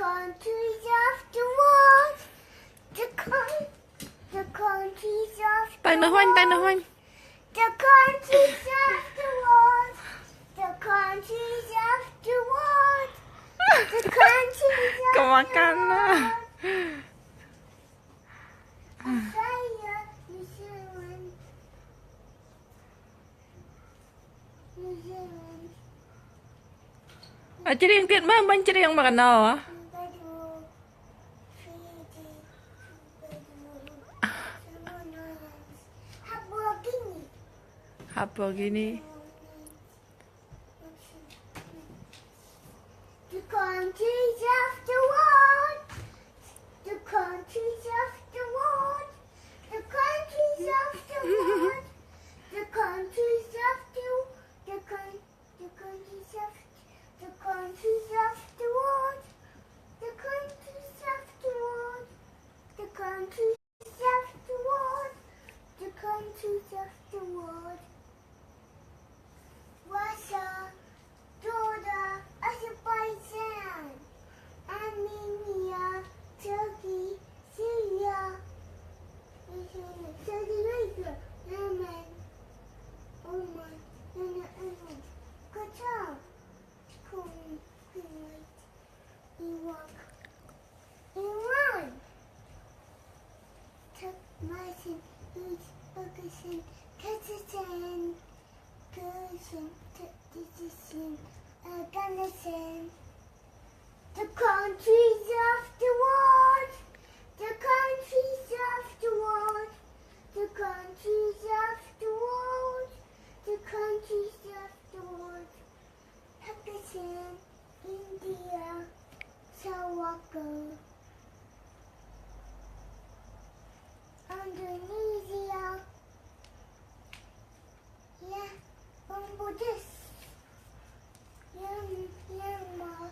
countries of the world. The countries of the Tay nó hoành, tay nó hoành. The countries of the world. The countries of the world. The countries of Kemakan lah. Australia, New Zealand. New Zealand. À, chiriang tiệt mà bánh chiriang mà nào á. Tuvalu, Fiji, Tuvalu, Solomon Islands, Papua Guinea. Apa gini? The countries of the world. The countries of the world. The countries of the world. The countries of the countries of the countries of the world. The countries of the world. The countries of the world. The countries of the world. Russia, Jordan, Azerbaijan, Armenia, Turkey, Syria, Saudi Arabia, Yemen, Oman, Qatar, Kuwait, Iraq, Iran, Turkmenistan, Uzbekistan, Kazakhstan, Kyrgyzstan, Tajikistan, Afghanistan. The countries of the world. The countries of the world. The countries of the world. The countries of the world. Pakistan, India, South Africa, Indonesia, yeah, Bangladesh, Myanmar,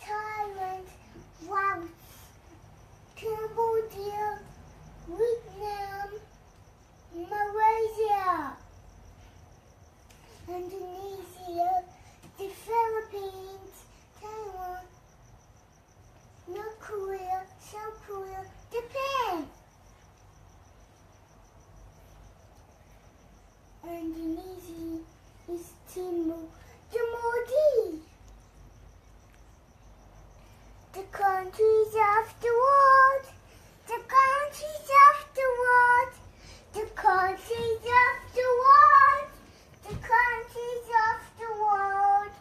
Thailand, Laos, Cambodia, Vietnam, Malaysia, Indonesia, the Philippines, Taiwan, North Korea, South Korea, Japan, Indonesia, East Timor, Timor. The countries of the world. The countries of the world. The countries of the world. The countries of the world.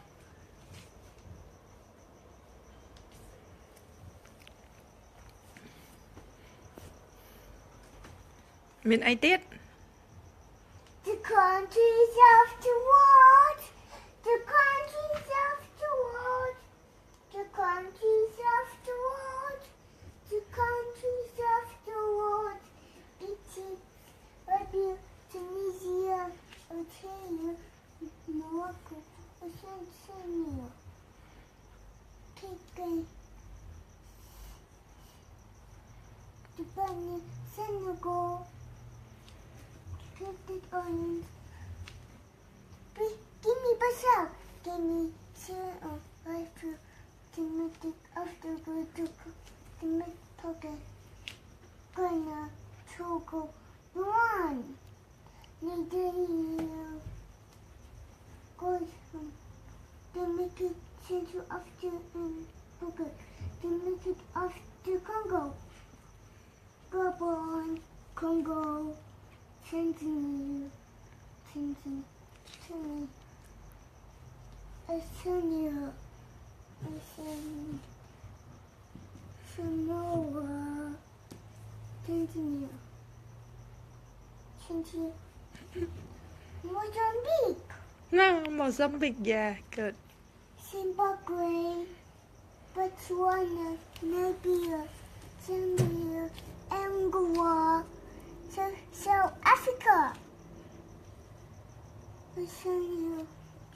Miền ai tiết. The countries of the world. The countries of the world. The countries of the world. The countries of the world. Egypt, Libya, Tunisia, Algeria, Morocco, Tanzania, Kenya, Japan, Senegal, Cryptic Islands, Guinea-Bissau, Guinea, Liberia, Dominic Africa, Togo, Ghana, Togo, Rwanda, Nigeria, Dominican Central Africa, Togo, Dominican Africa, Congo, Gabon, Congo, Tanzania, Estonia, Samoa, Tanzania, Mozambique, No, Mozambique, yeah, good. Zimbabwe, Botswana, Namibia, Zambia, Angola, South Africa, Oceania,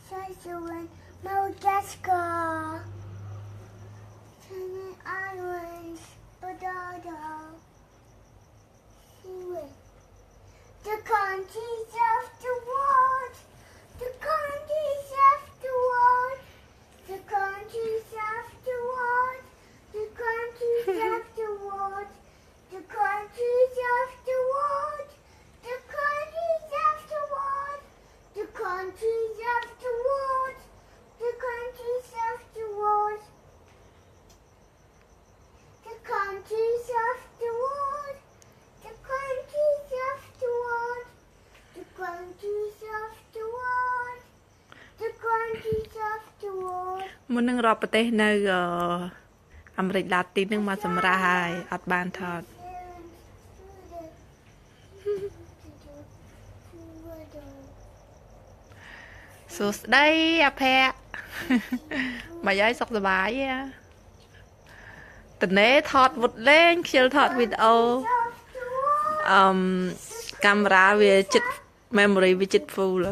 Switzerland, Madagascar, Channel Islands, Barbados, Chile. The countries of the world. The countries of the world. The countries of the world. The មុននឹងរាប់ប្រទេសនៅអាមេរិកឡាទីននឹងមកសម្រាប់ហើយអត់បានថតសួស្ដីអាភ័ក្រមកយាយសុខសប្បាយតនេថតវុតលេងខ្ជិលថតវីដេអូកាមេរ៉ាវាចិត្ត memory វាចិត្ត full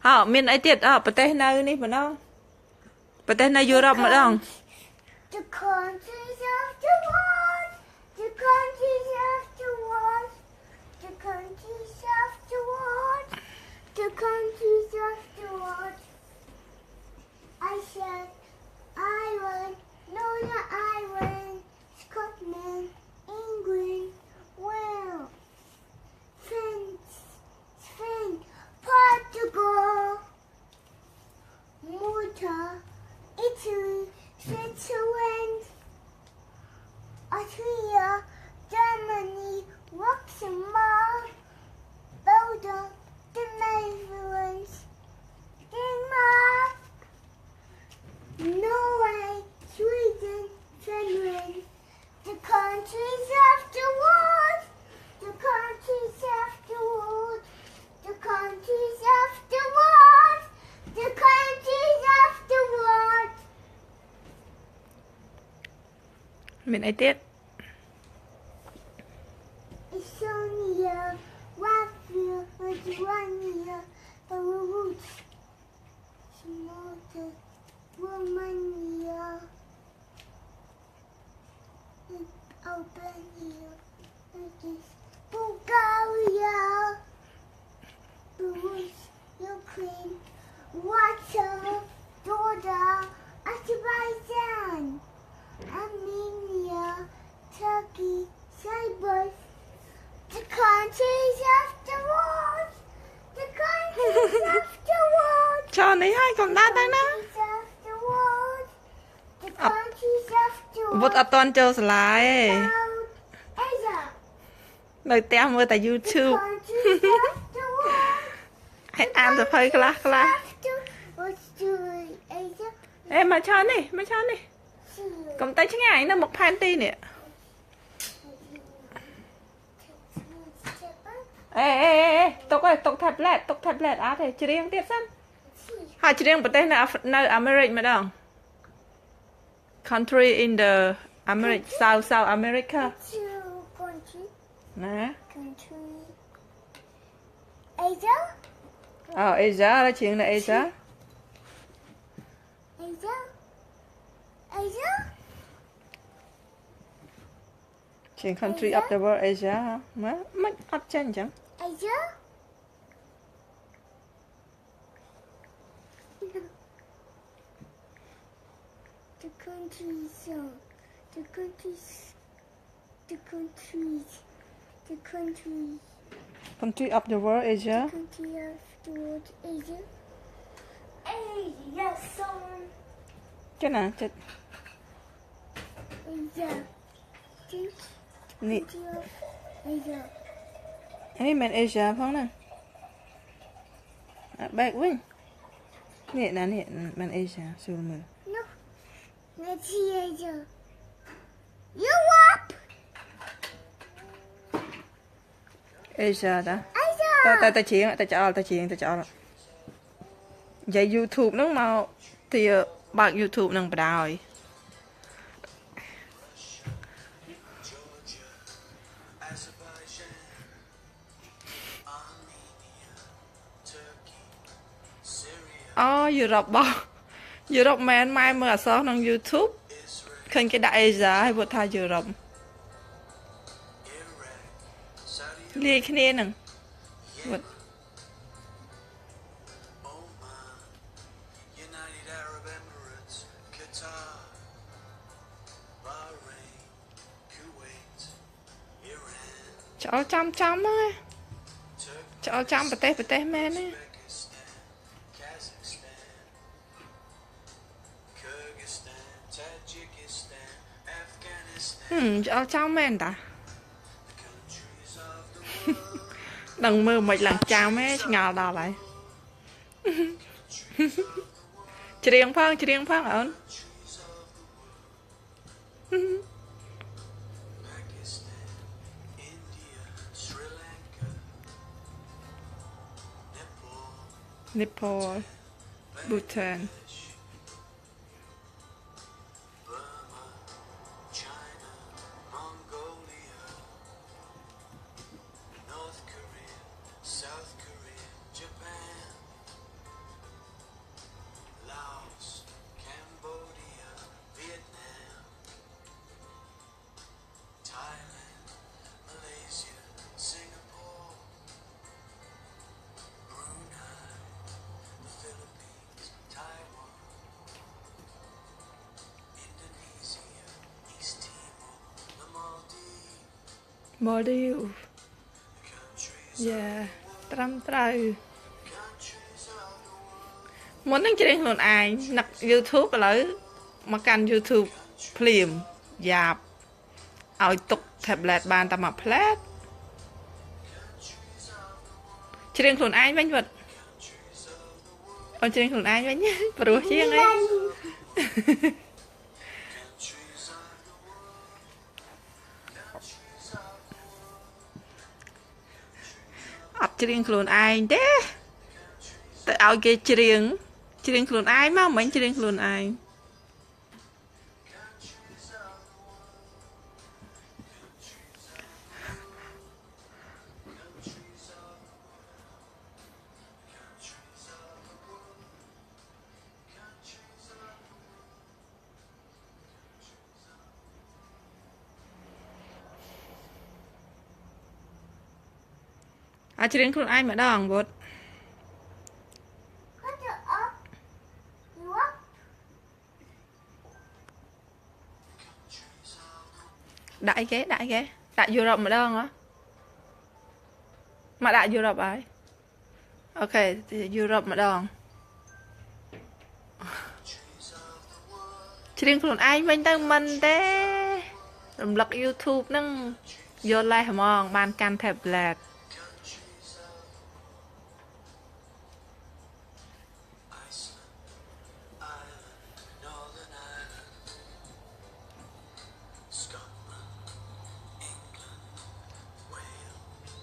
ហ៎មានអីទៀតប្រទេសនៅនេះម្ដងប្រទេសនៅយុរ៉ុបម្ដង The countries of the world, the countries of the world, the countries of the world, the countries of the world. I said Ireland, Northern Ireland, Scotland, England, Wales, France, Spain, Portugal, Malta, Italy, Switzerland, Austria, Germany, Luxembourg, Belgium, the Netherlands, Denmark, Norway, Sweden, Finland, the countries of the world, the countries of the world, the countries of the world, the countries of the world. មានអីទៀត Estonia, Latvia, Lithuania, Belarus, Malta, Romania, Albania, Bulgaria, Belarus, Ukraine, Russia, Jordan, Azerbaijan, Armenia, Turkey, Cyprus, the countries of the world, the countries of the world, ចោលនេះហើយកុំដើរទៅណា countries of the world, the countries of the វុត world, អត់តន់ចូលសាលាទេ Asia, នៅផ្ទះមើលតែ the YouTube countries of the world, ហើយអានសភៅខ្លះ let's do it, Asia, អេមកឆោននេះកុំទៅឆ្ងាយនៅមុខផែនទីនេះអេទុកឯងទុក tablet អត់ទេច្រៀងទៀតសិនហើយច្រៀងប្រទេសនៅអាមេរិកម្ដង country in the America South America country, ណា country, Asia, Asia ហើយច្រៀងនៅ Asia Asia, Asia, ច្រៀង country of the world Asia មកមិនអត់ចាញ់អញ្ចឹង Asia. The countries, the countries, the countries, the countries, country of the world Asia country of the world, Asia. Asia, son. ចេះណាចិត្ត Asia. Think នេះ country of Asia. នេះមិន Asia ផងណាបែកវិញនេះណានេះមិន Asia សួរមើល No. Let's see Asia. Europe. Asia តា Asia. តែច្រៀងតែច្អល់និយាយ YouTube ហ្នឹងមកទីបើក YouTube ហ្នឹងបដ ாய்អូយុរ៉ុបមែនម៉ែមើលអក្សរក្នុង YouTube ឃើញគេដាក់ Asia ហើយវត្តថាយុរ៉ុបលាយគ្នាហ្នឹងវត្ត ចោលចាំហើយចោលចាំប្រទេសមែនទេចោលចាំមែនតាដឹងមើលមិនឡើងចាំទេឆ្ងល់ដល់ហើយ ច្រៀងផងអូន Pakistan, India, Sri Lanka, Nepal, Nepal Bhutan Bangladesh, Burma, China, Mongolia, North Korea, South Korea, Japan, Laos, Cambodia, Vietnam, Thailand, Malaysia, Singapore, Brunei, the Philippines, Taiwan, Indonesia, East Timor, the Maldives, Maldives countries, yeah ត្រឹមត្រូវ countries of the world, មុននឹងច្រៀងខ្លួនឯងនឹក YouTube ឥឡូវមកកាន់ YouTube ភ្លាមយ៉ាប់ឲ្យទុក tablet បានតែមួយផ្លែតច្រៀងខ្លួនឯងវិញវត្តអូនច្រៀងខ្លួនឯងវិញ ព្រោះជាងឯង countries of the world, countries of the world, អត់ច្រៀងខ្លួនឯងទេទៅឲ្យគេច្រៀងខ្លួនឯងមកមិនច្រៀងខ្លួនឯង countries of the world, countries of the world, countries of the world, countries of the world. អាចច្រៀងខ្លួនឯងម្ដងវត្ត Put it up. You up? ដាក់អីគេដាក់យុរ៉ុបម្ដងហ៎មកដាក់យុរ៉ុបហើយអូខេយុរ៉ុបម្ដងច្រៀងខ្លួនឯងវិញទៅមិនទេរំលឹក YouTube ហ្នឹងយកលេសហ្មងបានកាន់ tablet Iceland, Ireland, Northern Ireland, Scotland, England, Wales,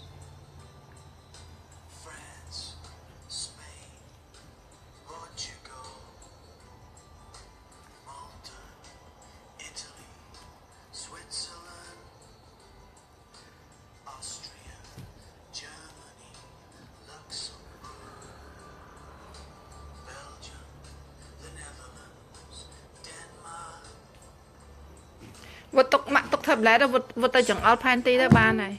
France, Spain, Portugal, Malta, Italy, Switzerland, Austria, Germany, Luxembourg, Belgium, the Netherlands, Denmark, វត្តទុកម៉ាក់ទុក tablet ទៅវត្តទៅចង្អុលផែនទីទៅបានហើយ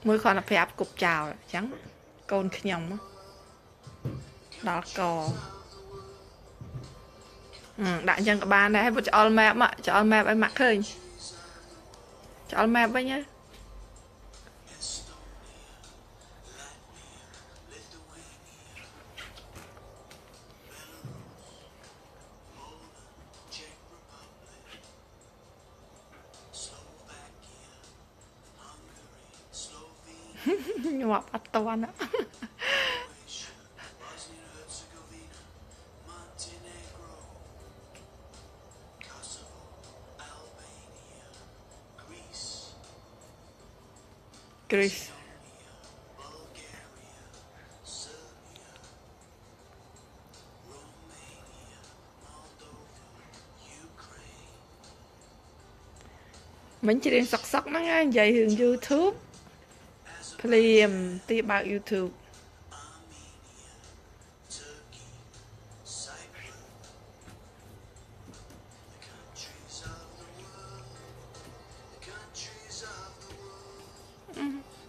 មួយគ្រាន់តែប្រាប់គប់ចោលអញ្ចឹងកូនខ្ញុំដល់កដាក់អញ្ចឹងក៏បានដែរហើយវត្តច្អល់ map ច្អល់ map ឲ្យម៉ាក់ឃើញច្អល់ map វិញហ៎ Czech Republic, Slovakia, Hungary, Slovenia, ញាប់អត់តន់ Croatia, Bosnia-Herzegovina, Montenegro, Kosovo, Albania, Greece, Greece Bulgaria, Serbia, Romania, Moldova, Ukraine, មិនច្រៀងសុកហ្នឹងហើយនិយាយរឿង YouTube ភ្លាមទីបើក YouTube Armenia, Turkey, Cyprus, the countries of the world, the countries of the world,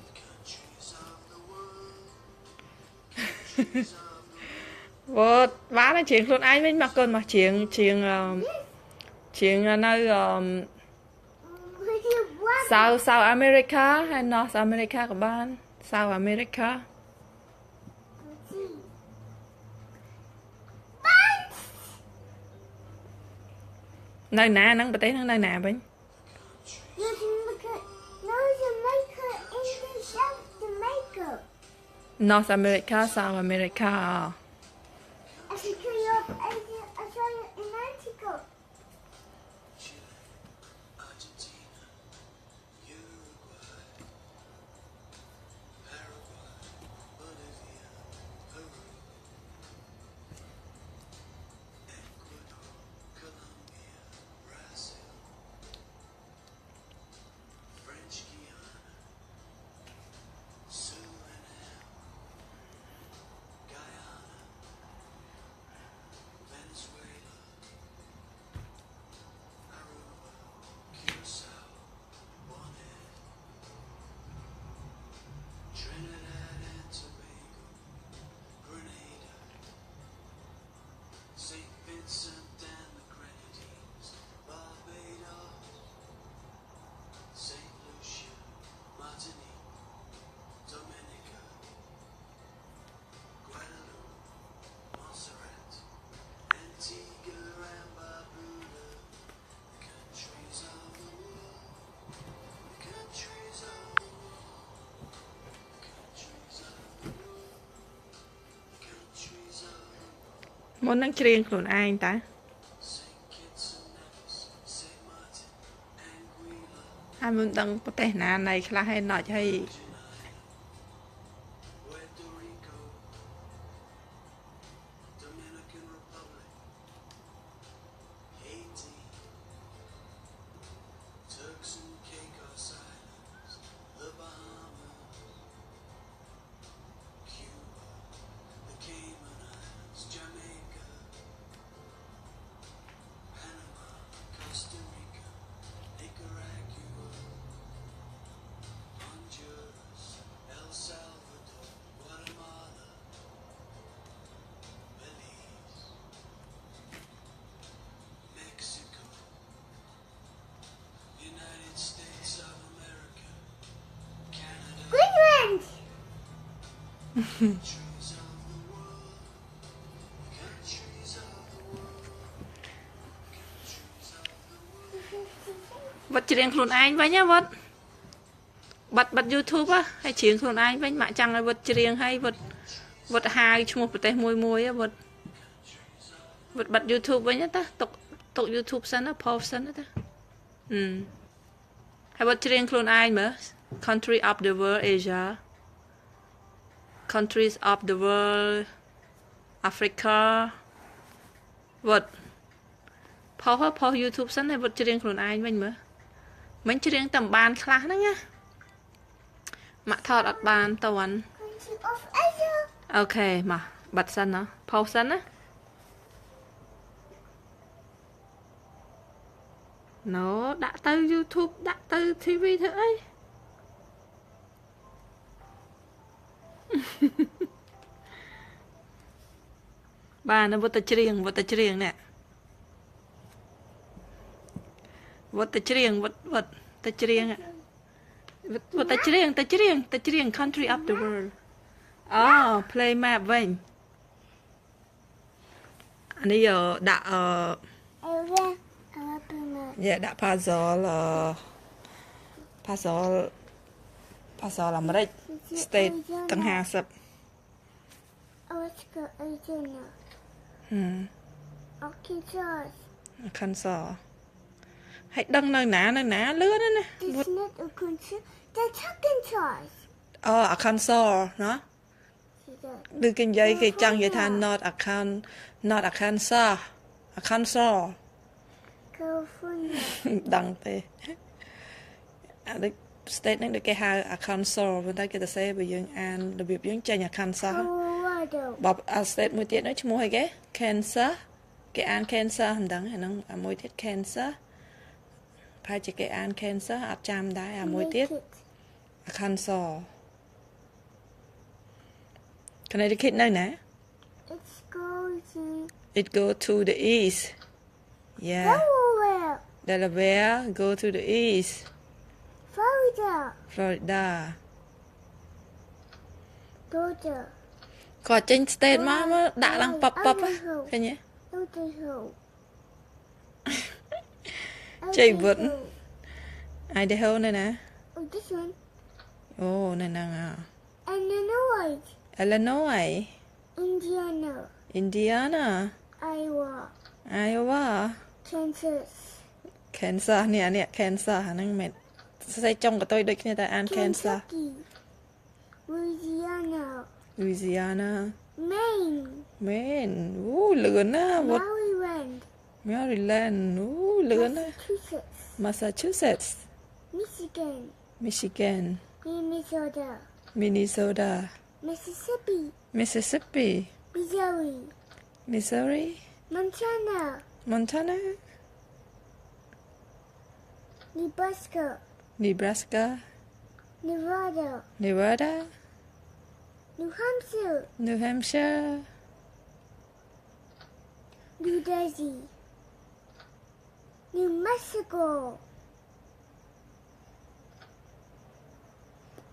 the countries of the world, countries of the world. វត្តបានហើយច្រៀងខ្លួនឯងវិញមកកូនមកច្រៀងនៅ With your what? South America ហើយ North America ក៏បាន South America Bunch. នៅណាហ្នឹងប្រទេសហ្នឹងនៅណាវិញ You can make it. No, you make it in the South Jamaica. North America South America Africa, Europe, Asia, Australia, and Mexico. Chile, Argentina, Uruguay, Paraguay, Bolivia, Peru, Ecuador, Colombia, Brazil, French Guiana, Suriname, Guyana, Venezuela, Aruba, Curacao, Bonaire, Trinidad and Tobago, Grenada, St. Vincent and the Grenadines, Barbados, St. Lucia, Martinique, Dominica, Guadeloupe, Montserrat, Antigua and Barbuda, the countries of the world, the countries of the world, the countries of the world, the countries of the world. មុននឹងច្រៀងខ្លួនឯងតា St. Kitts and Nevis, St. Martin, Anguilla, ហើយមិនដឹងប្រទេសណានៃខ្លះហើយណត់ហើយ Puerto Rico, Dominican Republic, Haiti, Turks and Caicos Islands, the Bahamas, Cuba, the Cayman Islands, Jamaica, Panama, Costa Rica, Nicaragua, Honduras, El Salvador, Guatemala, Belize, Mexico, United States of America, Canada, Greenland. countries of the world, countries of the world, countries of the world. វត្តច្រៀងខ្លួនឯងវិញណាវត្តបាត់ YouTube ហ៎ហើយច្រៀងខ្លួនឯងវិញម៉ាក់ចង់ឲ្យវត្តច្រៀងហើយវត្តហៅឈ្មោះប្រទេសមួយហ៎វត្តបាត់ YouTube វិញណាតាទុក YouTube សិនណា post សិនណាតាហើយវត្តច្រៀងខ្លួនឯងមើល Country of the World Asia Countries of the World Africa វត្តផុស YouTube សិនហើយវត្តច្រៀងខ្លួនឯងវិញមើលមិនច្រៀងតែបានខ្លះហ្នឹងណាម៉ាក់ថតអត់បានតន់ Country of Asia. អូខេមកបាត់សិនណាផុសសិនណាណូដាក់ទៅ YouTube ដាក់ទៅ TV ធ្វើអី បានវត្តតែច្រៀងនេះវត្តតែច្រៀងវត្តតែច្រៀង Country of the World អូ play map វិញអានេះដាក់Area. Alabama. ដាក់ puzzle puzzle អាមេរិក state ទាំង50 Alaska, Arizona. ហឹម Arkansas. Arkansas ហើយដឹងនៅណាលឿនណាស់ណា That's not Arkansas. That's Arkansas. អូ Arkansas ណា See that? ឬគេនិយាយគេចង់និយាយថា not Arkansas Arkansas California. ដឹងទេអាដូច state ហ្នឹងដូចគេហៅ Arkansas ប៉ុន្តែគេទៅសេបើយើងអានរបៀបយើងចេញ Arkansas Colorado. បើ state មួយទៀតនោះឈ្មោះអីគេ Kansas គេអាន Kansas មិនដឹងអាហ្នឹងអាមួយទៀត Kansas ប្រហែលជាគេអាន Kansas អត់ចាំដែរអាមួយទៀត Arkansas Connecticut នៅណា It's going to It go to the east yeah Delaware. Delaware go to the east Florida. Florida Georgia. គាត់ចេញ state មកមើលដាក់ឡើងប៉បឃើញទេ Idaho. Chị Vịnh. Idaho នៅណា Oh, this one. អូនៅហ្នឹង And Illinois. Illinois Indiana, Indiana Iowa, Iowa Kansas, Kansas នេះអានេះ Kansas អាហ្នឹងមិនសរសេរចុងក៏ទៅដូចគ្នាតែអាន Kansas Kentucky, Louisiana, Louisiana Maine, Maine អូលឿនណាវត្ត Maryland, Maryland អូលឿនណា Massachusetts, Massachusetts Michigan, Michigan Minnesota, Minnesota Mississippi, Mississippi Missouri, Missouri Montana, Montana Nebraska, Nebraska Nevada, Nevada New Hampshire, New Hampshire New Jersey, New Mexico,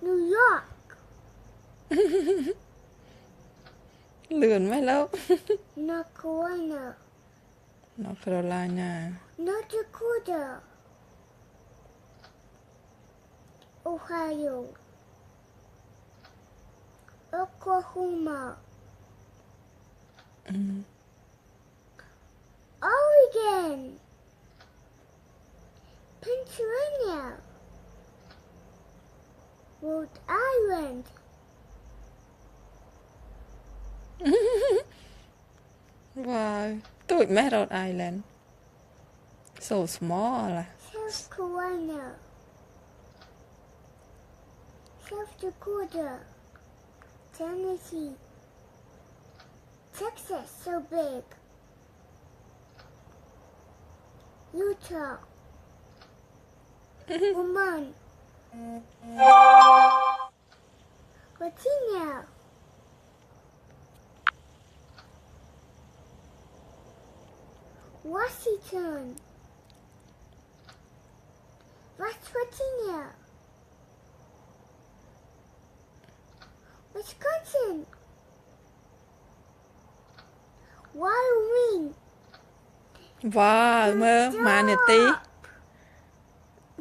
New York, លឿនไหมแล้ว North Carolina, North Carolina North Dakota, Ohio, Oklahoma, Oregon, Pennsylvania, Rhode Island, Wow ទូចមែន Rhode Island so small South Carolina, South Dakota, Tennessee, Texas, so big, Utah, Vermont, Virginia, Washington, West Virginia, Wisconsin, Wyoming, Wow មើលម៉ាននាទី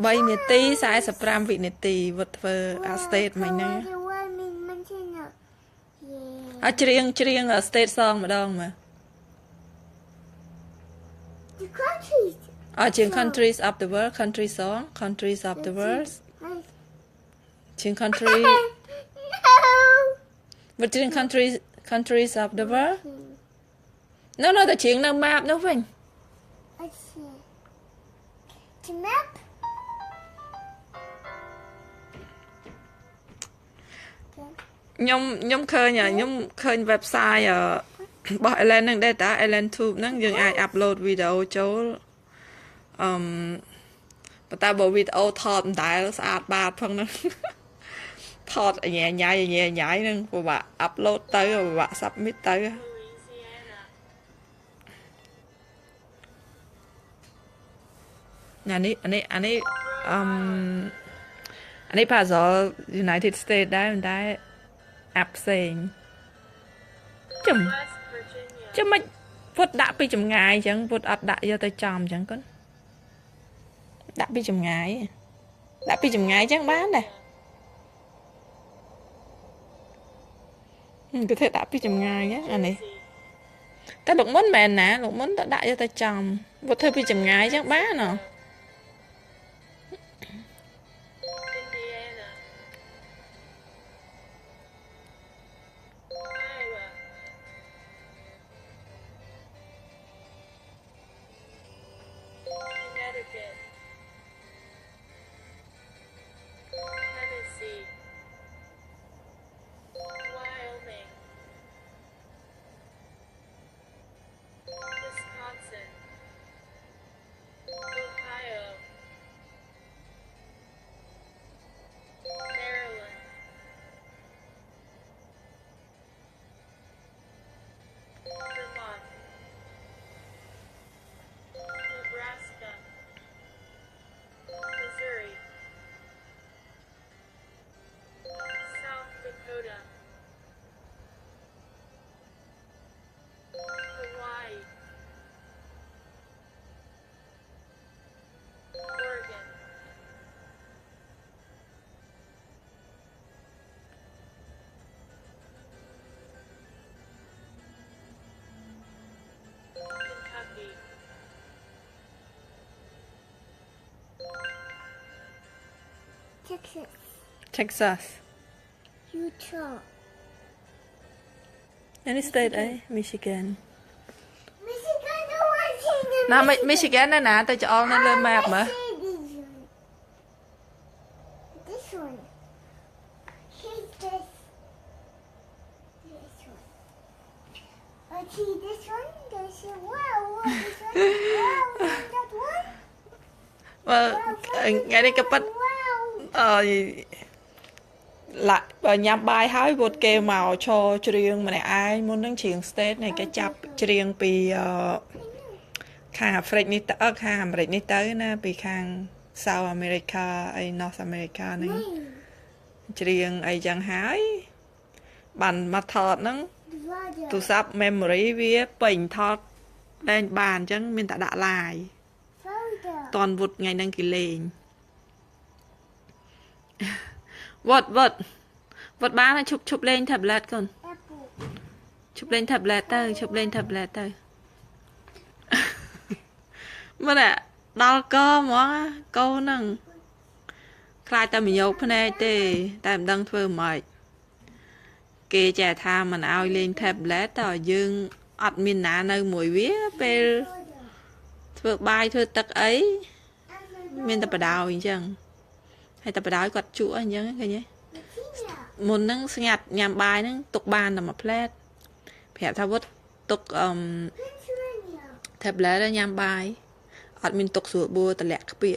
3នាទី45វិនាទីវត្តធ្វើអា state មិញហ្នឹង Wyoming, Montana. Yeah. អត់ច្រៀង state song ម្ដងមើល The countries. អត់ច្រៀង countries of the world country song countries of the world ច្រៀង country No. វត្តច្រៀង countries of the world នៅតែច្រៀងនៅ map នោះវិញ Let's see. The map. ខ្ញុំឃើញឃើញ website របស់ Ellen ហ្នឹងដែរតា Ellen Tube ហ្នឹងយើងអាច upload វីដេអូចូលប៉ុន្តែបើវីដេអូថតមិនដែលស្អាតបាតផងហ្នឹង ថតញ៉ៃហ្នឹងពិបាក upload ទៅពិបាក submit ទៅ អានេះភាសា United States ដែរមិនដែរ app ផ្សេងចាំមិនពុតដាក់ពីចម្ងាយអញ្ចឹងពុតអត់ដាក់យកទៅចំអញ្ចឹងកូនដាក់ពីចម្ងាយអញ្ចឹងបានដែរគឺធ្វើដាក់ពីចម្ងាយអានេះតែលោកមុនមែនណាលោកមុនទៅដាក់យកទៅចំពុតធ្វើពីចម្ងាយអញ្ចឹងបានហ៎ Indiana, Iowa, Connecticut, Tennessee, Wyoming, Wisconsin, Ohio. Texas, Texas Utah, any state ấy Michigan Michigan. No one seen the nào Michigan này nè tôi cho nó lên map mà This one. See this. This one. See this one. This one. Wow. This one. Wow. That one. ngay đây cái bắt Wow. lại nhắm bài hỏi vượt kê màu cho riêng mà này ai muốn đứng chuyện state này cái chập riêng vì khang Africa ní tới khang America ní tới nè vì khang South America hay North America này riêng ai chẳng hái bàn mặt thọt nó tụ sắp memory với bình thọt lên bàn chẳng mình đã lại toàn vụt ngày đăng ký lên vượt bán là chụp lên tablet con chụp lên tablet tới mà nè đau cơ mà câu nâng khai ta mình nhục này tê ta mình đăng thơ mày kê trẻ tha mình ao lên tablet tỏ dương admin ná nơi mùi vía bê thơ bài thơ tắc ấy mình ta bà đào hình chẳng hay ta bà đào quạt chúa hình chẳng cái nhé một nâng nhạt nhàm bài nâng tục bàn là một plate phép thao vứt tục tablet là nhàm bài admin tục sửa bùa ta lẹt bịa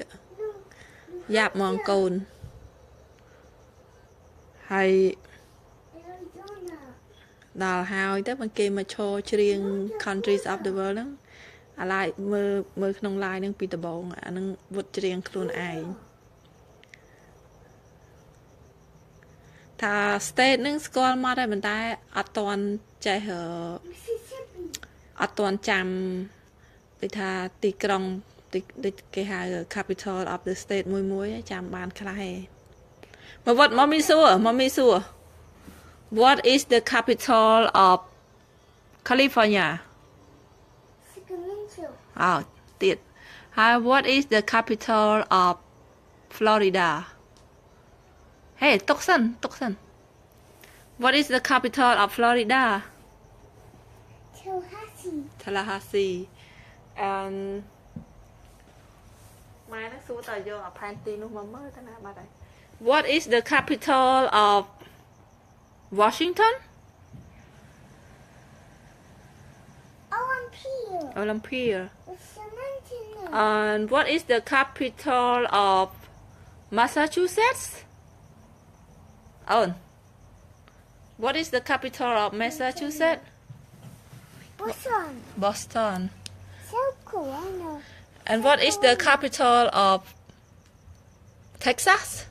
dạp mong côn hay đào hào tới bằng kia mà cho riêng countries of the world nâng à lại mơ không lại nâng Peter Bong à nâng vượt riêng khuôn ai thà state nâng school mà đây mình ta ở toàn chạy hở ở toàn chăm để thà tì krong cái hai capital of the state muối chăm bàn khai mà vật mommy sure what is the capital of California tiệt hai what is the capital of Florida hey Tucson what is the capital of Florida Tallahassee and mai nó xua tờ vô ở Panty nó mà mới thế nào bà đây what is the capital of Washington Olympia and what is the capital of Massachusetts what is the capital of Massachusetts Boston So cool, I know. and what is the capital of Texas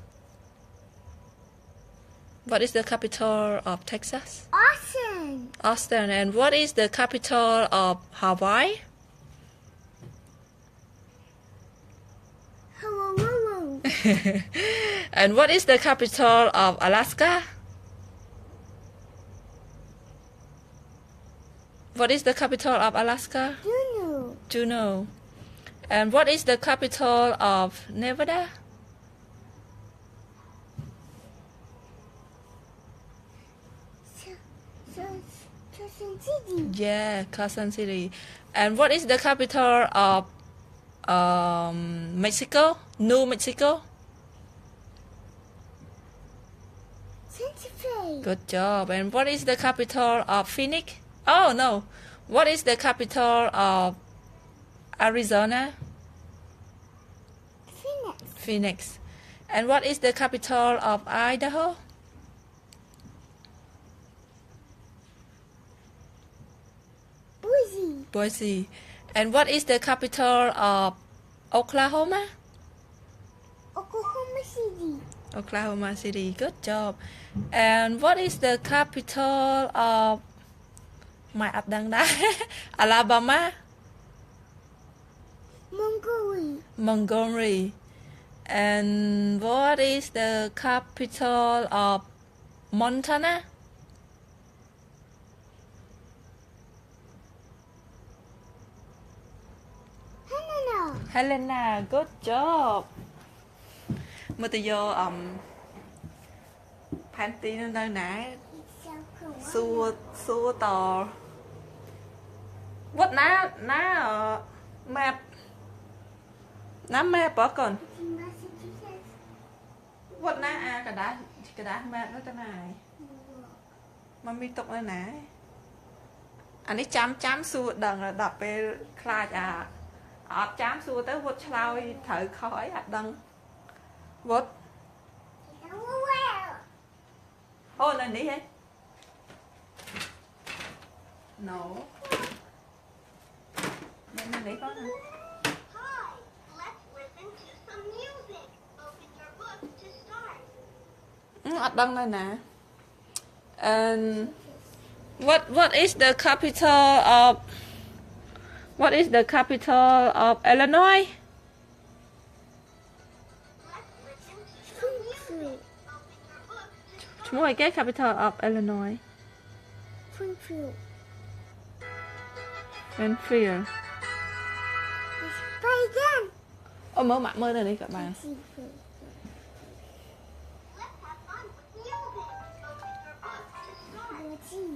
what is the capital of Texas Austin and what is the capital of Hawaii Hello. and what is the capital of Alaska what is the capital of Alaska Juneau and what is the capital of Nevada Carson City. yeah Carson City and what is the capital of Mexico New Mexico Santa Fe. good job and what is the capital of Phoenix oh no what is the capital of Arizona Phoenix and what is the capital of Idaho Boise and what is the capital of Oklahoma Oklahoma City good job and what is the capital of my Alabama Montgomery and what is the capital of Montana Helena good job មើលទៅយកផែនទីនៅណា So cool. សួរតវត្តណាម៉ាប់ណាម៉ាប់បើកូន Massachusetts. វត្តណាអាកដាស់ម៉ាប់នោះទៅណាមកមីຕົកនៅណាអានេះចាំសួរដឹងដល់ពេលខ្លាចអត់ចាំសួរទៅវត្តឆ្លើយត្រូវខុសអីអត់ដឹងវត្ត Where? អូនៅនេះហ៎ No នៅនេះផងណា Hi. Let's listen to some music. Open your book to start. អត់ដឹងនៅណា and what is the capital of Illinois Let's listen to some music. Open your book to ឈ្មោះអីគេ capital of Illinois Springfield. Springfield Try again. អូមើលម៉ាក់មើលនៅនេះក៏បាន Let's have fun with music. Open your book to start. Let's see.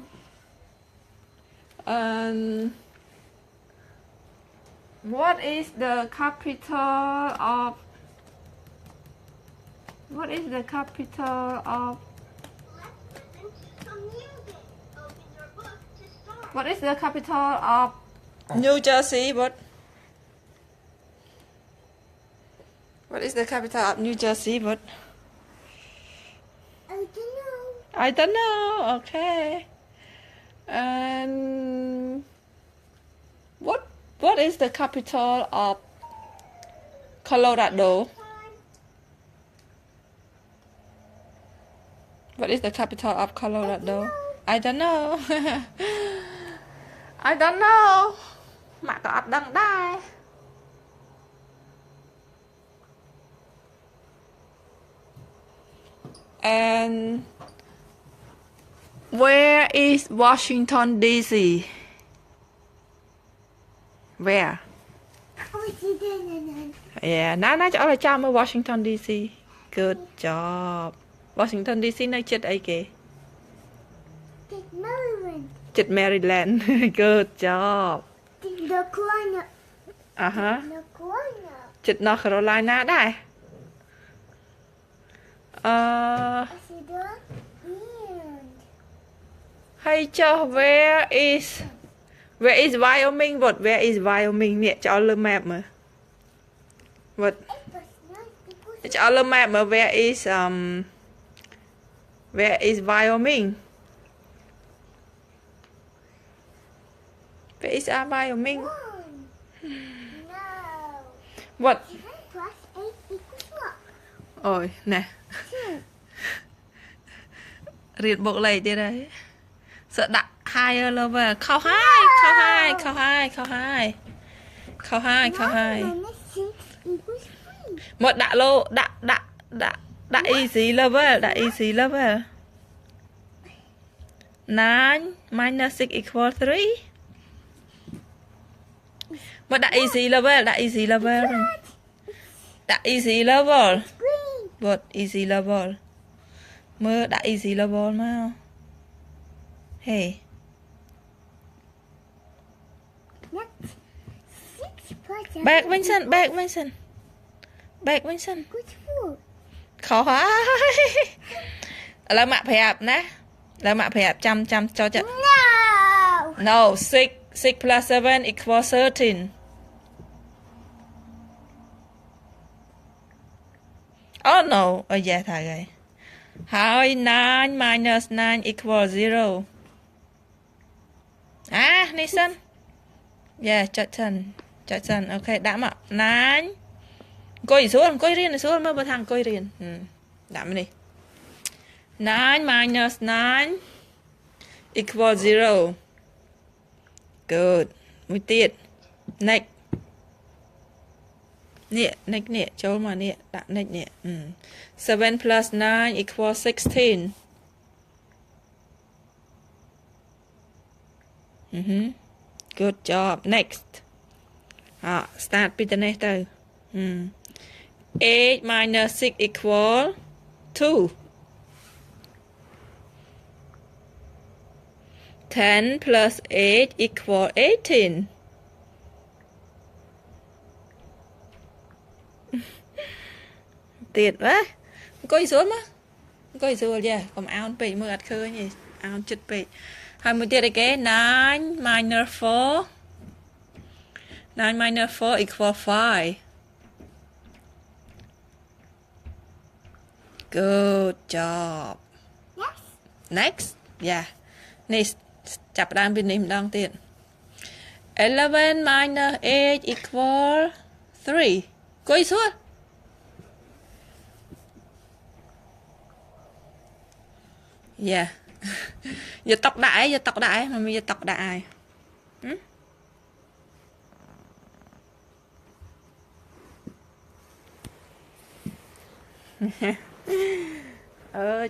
What is the capital of Let's listen to some music. Open your book to start. What is the capital of New Jersey? What is the capital of New Jersey? What? I don't know. I don't know. Okay. And what is the capital of Colorado? Time. What is the capital of Colorado? I don't know. I don't know. ម៉ាក់ក៏អត់ដឹងដែរ And where is Washington DC? Where? Oh, it's again. Yeah, ណាចឲ្យចាំមើល Washington DC. Good job. Washington DC នៅជិតអីគេ Get Maryland. ជិត Maryland. Good job. The corner. អាហា The corner. ជិត North Carolina ដែរអឺ I see the end. ហើយចុះ where is Wyoming? Where is Wyoming នេះចោលលើ map មើល What It was nice because ចោលលើ map មើល where is Wyoming? Where is Wyoming? one. No. What? 7 plus 8 equals what? អូយណែ 2. រៀនបុកលេខទៀតហើយសើដាក់ higher level ខុសហើយ Minus 6 equals 3. មកដាក់លោដាក់ easy level 9 minus 6 equal 3មកដាក់ easy level ដាក់ easy level Green. what easy level មើលដាក់ easy level មក Hey Next. 6 plus 7 back វិញសិន equals 4. ខុសហើយឥឡូវម៉ាក់ប្រាប់ណាឥឡូវម៉ាក់ប្រាប់ចាំចូលចិត្ត No. No 6 plus 7 equals 13 Oh no យ៉ាថាហើយហើយ9 minus 9 equals 0នេះសិនចុចសិនអូខេដាក់មក9អង្គុយរៀនស្រួលមើលបើថាអង្គុយរៀនដាក់មកនេះ9 minus 9 equals 0 Good មួយទៀត next នេះ next នេះចូលមកនេះដាក់ next នេះ7 plus 9 equals 16 Good job next start ពីទៅនេះទៅ 8 minus 6 equal 2. 10 plus 8 equal 18. Tiệt quá. Coi xuống mà. Coi xuống vậy, còn áo bị mưa ạt khơi nhỉ. Áo chật bị. Hai mươi tiệt cái 9 minus 4. 9 minus 4 equal 5. Good job. Yes. Next. Yeah. Next. Chập đam bên này đang tiện. 11 minus 8 equal 3. Coi xuống. Yeah. Giờ tóc đại, mà bây giờ tóc đại.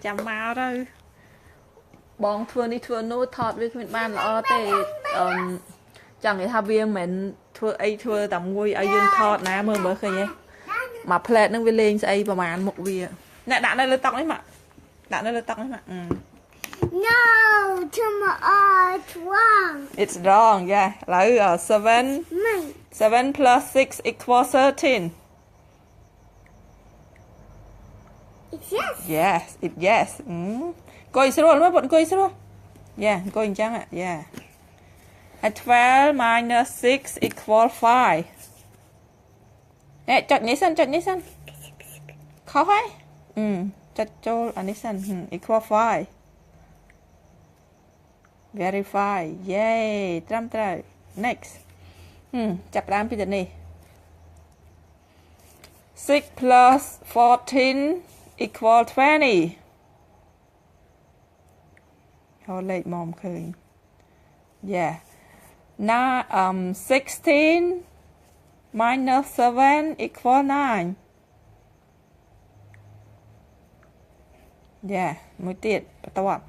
Chăm mau đó. Bọn thua đi thua nô thọt với mình ban là tê chẳng nghĩ tha viên mình thua ấy thua tầm ngôi ở dương thọt ná mơ mới khơi nhé. Mà plate nó với lên sẽ ấy bà màn một vìa. Nè đạn đây lên tóc ấy mà. Đạn đây lên tóc ấy mà. No, tomorrow it's wrong. It's wrong, yeah. Lấy 7 Mine. 7 plus 6 equals 13. It's yes. Yes, it yes. Coi xíu rồi, bọn coi xíu rồi. Yeah, coi chăng ạ, yeah. And 12 minus 6 equals 5. Nè, chọn nhé sân. Khó phải? Chọn cho anh ấy sân. Equal 5. Verify. Yay. Tram try. Next. Chập đám bây giờ này. 6 plus 14 equal 20. Hold late mom khơi. Yeah. Now 16 minus 7 equal 9. Yeah, mới tiệt tọa.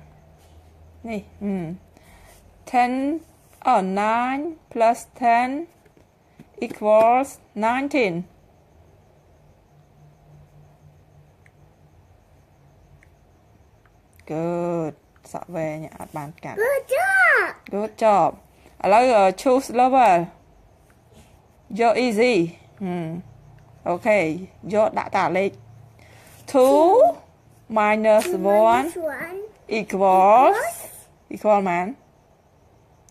Nè, 10 9 plus 10 equals 19. Good. Sợ về nhà bạn cả. Good job. Good job. I'll choose level. You're easy. Okay. You're đã tả lên. 2 minus 1 Minus one. equals. Equal man.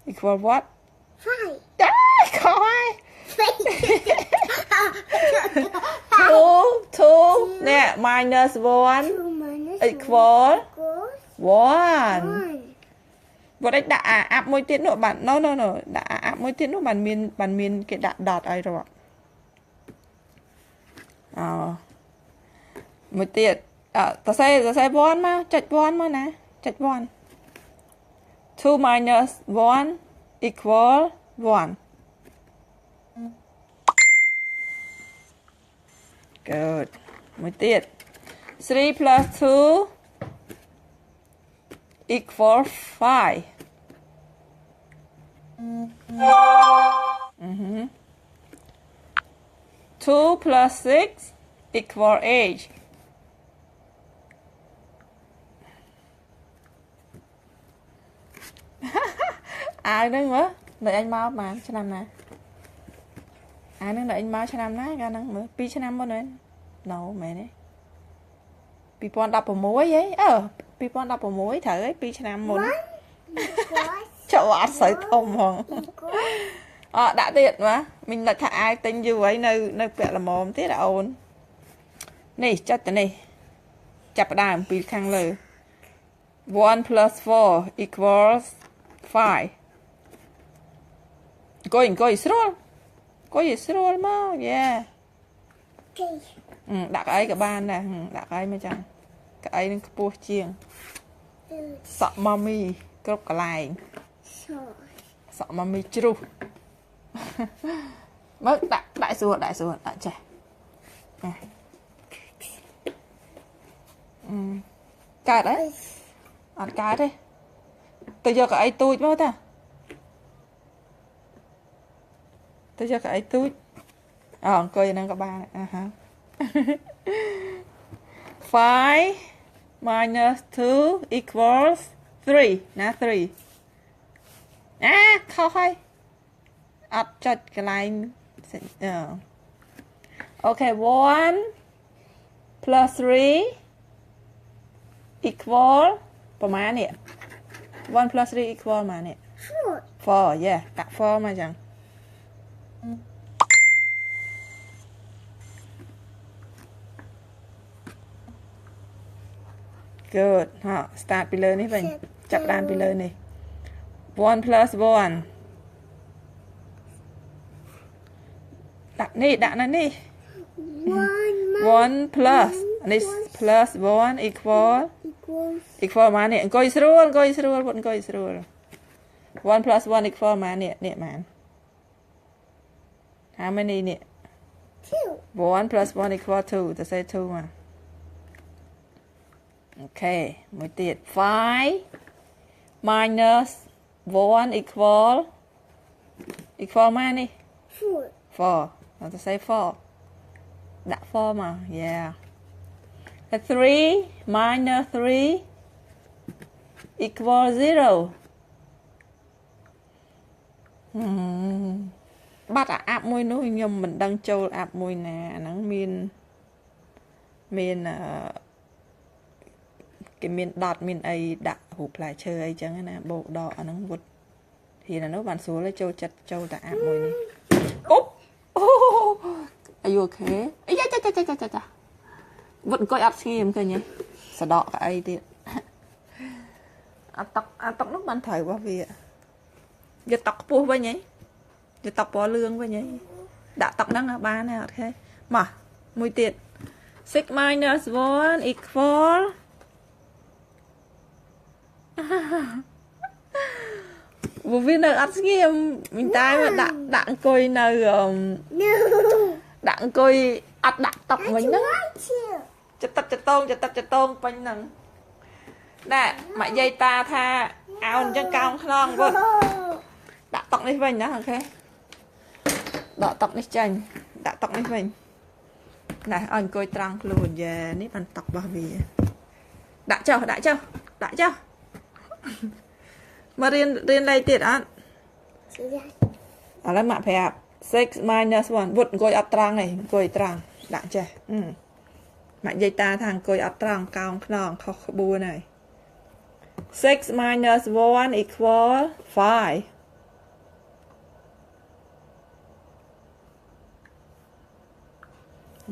Equal what? 5. Khó ai. 2 nè minus 1 2 minus equal equals 1. 1. Vừa đấy đã áp môi tiết nữa bạn no đã áp môi tiết nữa bạn miền cái đạn đọt ấy rồi ạ. Môi tiết ta sẽ one mà chạch one mà nè chạch one. 2 minus 1 equal 1. Good. Môi tiết 3 plus 2 equal 5. 2 plus 6 equal 8. Ai nữa nữa? Đợi anh mau mà cho năm nè. Ai nữa đợi anh mau cho năm nè, ra năng nữa. Pi cho năm bao nữa. No, mẹ đấy. Pi pon đập vào muối ấy. Pi pon đập vào muối thử ấy, pi cho năm một. Chỗ ăn sợi thông hồn. Đã tiện mà. Mình là thả ai tên dù ấy nơi bẹ là mồm tiết đã ổn. Này, chắc cái này. Chạp đàm pi khăn lờ. 1 plus 4 equals 5. Coi scroll. Coi scroll mà. Yeah. Okay. Đặt ấy cả ban nè. Đặt ấy mới chẳng. Cái ấy nó bố chiêng. Sợ mommy. Cốc cả lại. Sợ mommy chru. Mất đại xuống đại trẻ. Cài đấy. Ăn cái đi. Từ giờ cái ấy tôi bao ta. Từ giờ cái ấy tôi. Coi năng các ba này. 5 minus 2 equals 3 ណា 3 ខុសហើយអត់ចុចកន្លែងអូខេ 1 plus 3 equal ប្រមាណនេះ1 plus 3 equal ប្រមាណនេះ 4 yeah ដាក់ 4 មកចឹងgood ហ៎ start ពីលើនេះវិញចាប់ដើមពីលើនេះ1 plus 1ដាក់នៅនេះ 1 plus នេះ plus 1 equal មកនេះអង្គុយស្រួលអង្គុយស្រួល1 plus 1 equal មកនេះមក how many នេះ 1 plus 1 equal 2 to say 2 មកអូខេមួយទៀត5 minus 1 equal មកនេះ 4 to say 4ដាក់ 4 មក yeah 3 minus 3 equal 0បាត់អាប់មួយនោះខ្ញុំមិនដឹងចូលអាប់មួយណាអាហ្នឹងមានគេមានដតមានអីដាក់រូបផ្លែឈើអីចឹងណាបូកដកអាហ្នឹងវុតហ៊ានអានោះបានស្រួលចូលចិត្តចូលតែអាប់មួយនេះអូAre you okay យ៉ាចាវុតអង្គុយអត់ស្ងៀមឃើញទេសដកកៅអីទៀតអាតុកនោះបានត្រូវរបស់វាយកតុកខ្ពស់វិញហីយកតុកពណ៌លឿងវិញហីដាក់តុកហ្នឹងបានហើយអត់ខេមកមួយទៀត6 minus 1 equal វានៅអត់ស្ងៀមមិញតែដាក់អង្គុយនៅដាក់អង្គុយអត់ដាក់តុកវិញហ្នឹងចតងពេញហ្នឹងណែម៉ាក់យាយតាថាអោនអញ្ចឹងកោងខ្នងវត្តដាក់តុកនេះវិញណាអូខេដកតុកនេះចាញ់ដាក់តុកនេះវិញណែឲ្យអង្គុយត្រង់ខ្លួនយ៉ានេះបានតុករបស់វាដាក់ចុះមករៀនលេខទៀតអត់ឥឡូវម៉ាក់ប្រាប់6 minus 1វុតអង្គុយអត់ត្រង់នេះអង្គុយត្រង់ដាក់ចេះម៉ាក់យាយតាថាអង្គុយអត់ត្រង់កោងខ្នងខុសក្បួនហើយ6 minus 1 equal 5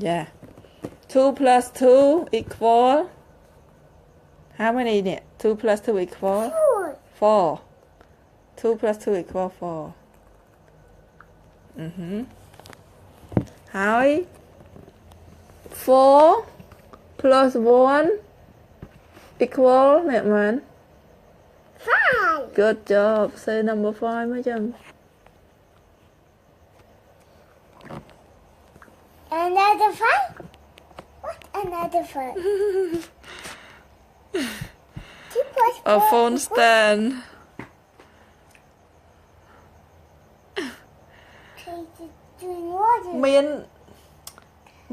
yeah 2 plus 2 equal how many នេះ2 plus 2 equal 4 2 plus 2 equal 4ហើយ4 plus 1 equal នេះមែន 5 good job say number 5មកចឹង Another 5 What another 5 2 plus 4 a phone stand doing water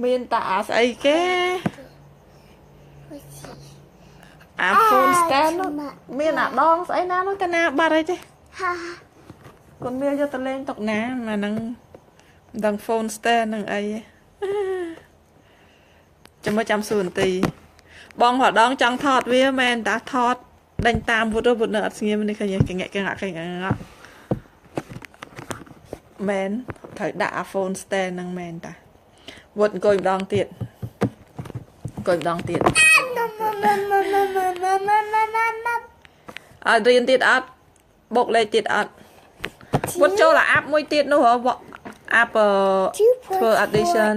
មានតាអាស្អីគេអា phone stand នោះមានអាដងស្អីណានោះតាណាបាត់អីទេកូនមានយកទៅលេងតុកណាអាហ្នឹងមិនដឹង phone stand នឹងអីចាំមើលចាំសួរនាទីបងរដងចង់ថតវាមែនតាថតដេញតាមវុតនៅអត់ស្ងៀមនេះឃើញកងាក់មែនត្រូវដាក់អា phone stand ហ្នឹងមែនតាវុតអង្គុយម្ដងទៀតអត់រៀនទៀតអត់បូកលេខទៀតអត់វុតចូលអាប់មួយទៀតនោះអាប់ធ្វើ addition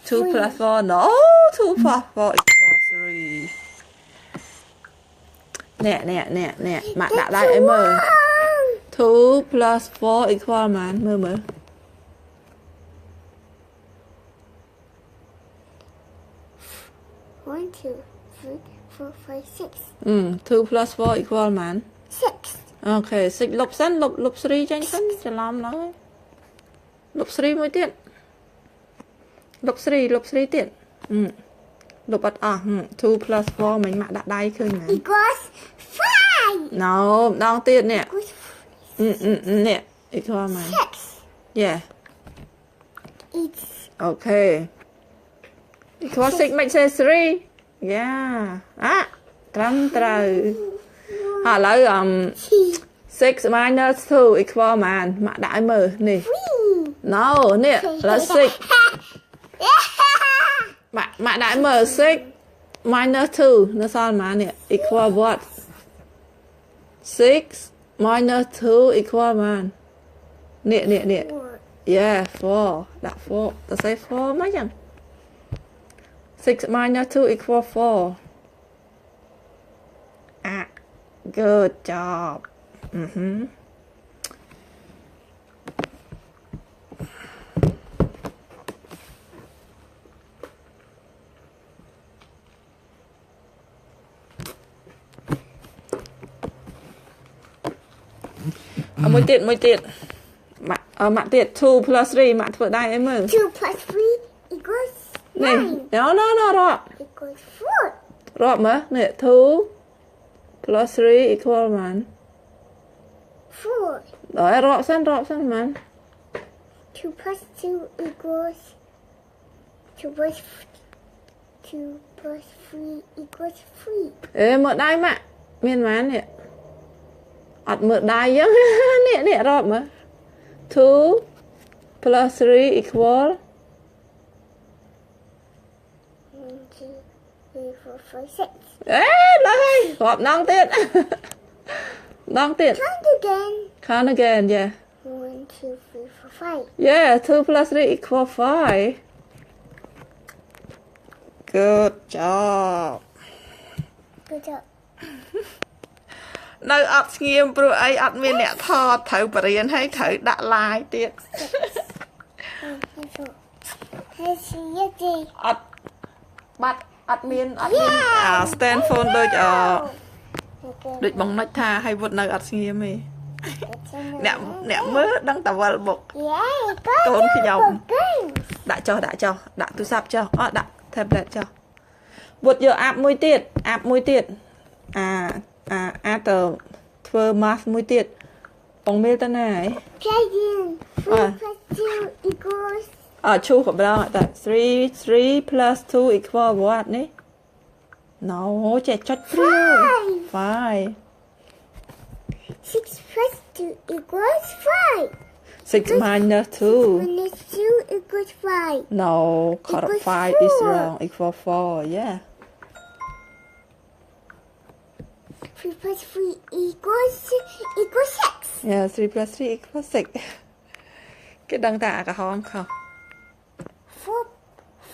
2 plus 4 no 2 plus 4 equal 3នេះម៉ាក់ដាក់ដៃឲ្យមើល2 plus 4 equal ប៉ុន្មានមើល 1 2 3 4 5 6 2 plus 4 equal ប៉ុន្មាន 6 អូខេ6លុបសិនលុប3ចេញសិនច្រឡំឡើយលុប3មួយទៀត lục sri tiện lục bật two plus four mình mạ đã đáy khơi mà equals 5 no đong tiện nè equals nè equal mà 6 yeah it's okay equal 6 mình say 3 yeah trắng trời lấy 6 minus 2 equal mà mạ đại mờ nè no nè là 6 mạ đại mờ 6 minus 2 nó sao mà nè equal what 6 minus 2 equal mà nè yeah 4 đặt 4 ta say 4 mấy chẳng 6 minus 2 equal 4 good job một tiện mạ tiện 2 plus 3 mạ vừa đai em ơi 2 plus 3 equals này 9 nó rồi equals 4 rồi mà nè 2 plus 3 equal man 4 rồi rọ san man 2 plus 2 equals 2 plus 3 equals 3 ê mở đai mạ miền mán nè ọt mở đai chứ nè rồi mà 2 plus 3 equal 1 2 3 4 5 6 ê đây gọp nong tiện count again yeah 1 2 3 4 5 yeah 2 plus 3 equal 5 good job good job នៅអត់ស្ងៀមព្រោះអីអត់មានអ្នកថតត្រូវបរៀនឲ្យត្រូវដាក់ live ទៀត អត់បាត់អត់មានstand phone ដូចបងណុចថាឲ្យវុតនៅអត់ស្ងៀមទេអ្នកមើលដឹងតែវល់បុកកូនខ្ញុំដាក់ចុះដាក់ទូរស័ព្ទចុះដាក់ tablet ចុះវុតយកអាប់មួយទៀតទៅធ្វើ math មួយទៀតបងមេលទៅណាហើយ 3 plus 2 equals ឈូក៏ម្ដងតែ3 plus 2 equal what នេះ no ចេះចុចព្រឿ5 6 plus 2 equals 5 6 minus 2 minus 2 equals 5 no Equals 5 is 4. wrong equal 4 yeah 3 plus 3 equals 6 yeah 3 plus 3 equals 6 cái đăng tạ cả hòm không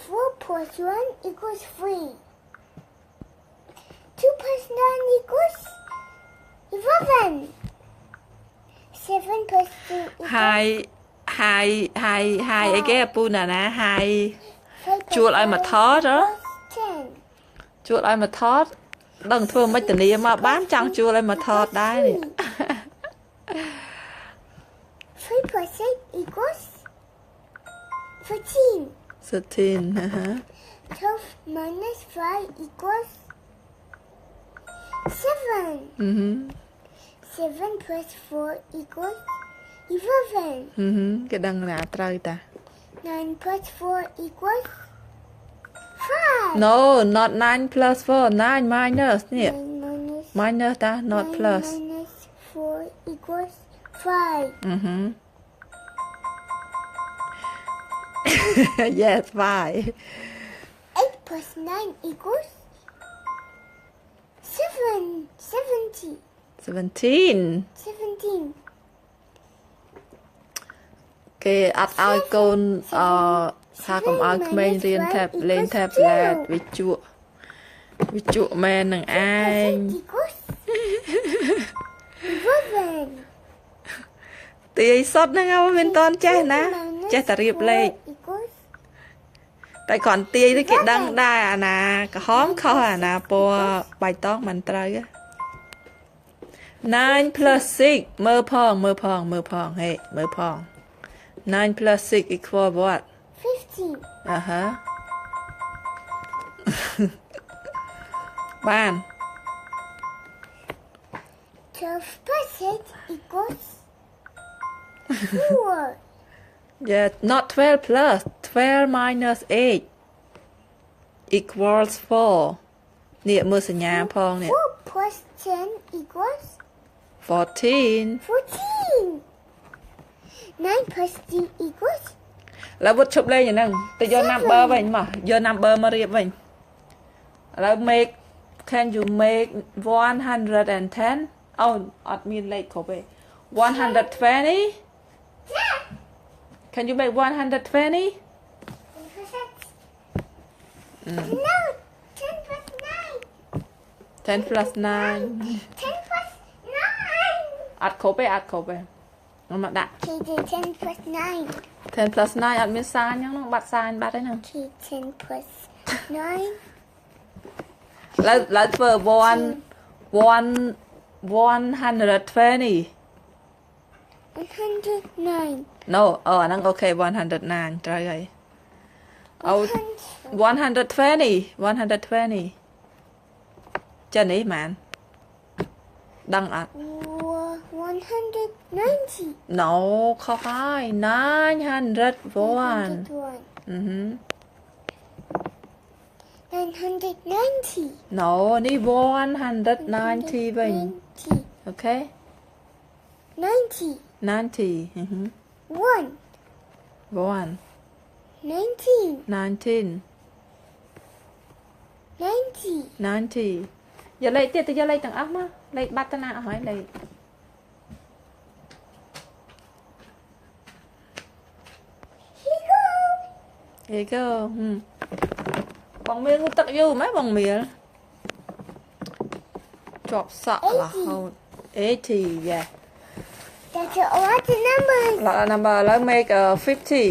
4 plus 1 equals 3 2 plus 9 equals 11 7 plus 2 equals 2 អីគេពូណាណា2 ជួលឲ្យមកថតហ៎ 10 ជួលឲ្យមកថតដឹងធ្វើមិនធានាមកបានចង់ជួលឲ្យមកថតដែរនេះ 3 plus 8 equals 13 13 12 minus 5 equals 7 7 plus 4 equals 11 cái đăng là trời ta 9 plus 4 equals 5 no not 9 plus 4 9 minus nè 9 minus minus ta not 9 plus minus 4 equals 5 yes 5 8 plus 9 equals 70 17 17 គេអត់ឲ្យកូនថាកុំឲ្យក្មេងរៀនលេង tablet វាជក់មែននឹងឯង equals 11 ទាយសុតហ្នឹងឲ្យមិនតន់ចេះណាចេះតែរៀបលេខ equals តែគ្រាន់ទាយទៅគេដឹងដែរអាណាក្រហមខុសអាណាពណ៌បៃតងមិនត្រូវ9 plus 6មើលផងហេមើលផង9 plus 6 equal what hả ban 12 plus 8 equals 4. yeah not 12 plus 12 minus 8 equals 4នេះមើលសញ្ញាផងនេះ 4 plus 10 equals 14 14. 9 plus 3 equals ឡើយវុតឈប់លេងអាហ្នឹងទៅយក number វិញមកយក number មករៀបវិញឥឡូវ make can you make 110 អូអត់មានលេខគ្រប់ទេ120 can you make 120 No, 10 plus 9. 10 plus 9 10 plus 9. អត់គ្រប់ទេអត់គ្រប់ទេមកដាក់ Okay, do 10 plus 9. 10 plus 9អត់មានសាញអញ្ចឹងបាត់សាញបាត់ហើយហ្នឹង Okay, 10 plus 9. ឡើយធ្វើ120 109. no អូអាហ្នឹងអូខេ109ត្រូវហើយអូ120ចានេះម៉ានដឹងអត់ 190. no ខុសហើយ901 990. no នេះ190វិញអូខេ 90. 90 1. 1 19. 19 90. 90យកលេខទៀតទៅយកលេខទាំងអស់មកលេខបាត់ទៅណាអស់ហើយលេខ Here you go. Here you go បងមៀលងូទឹកយូរម៉េចបងមៀលជាប់សក់រហូត80 yeah That's a lot of numbers. lot of number ឥឡូវ make 50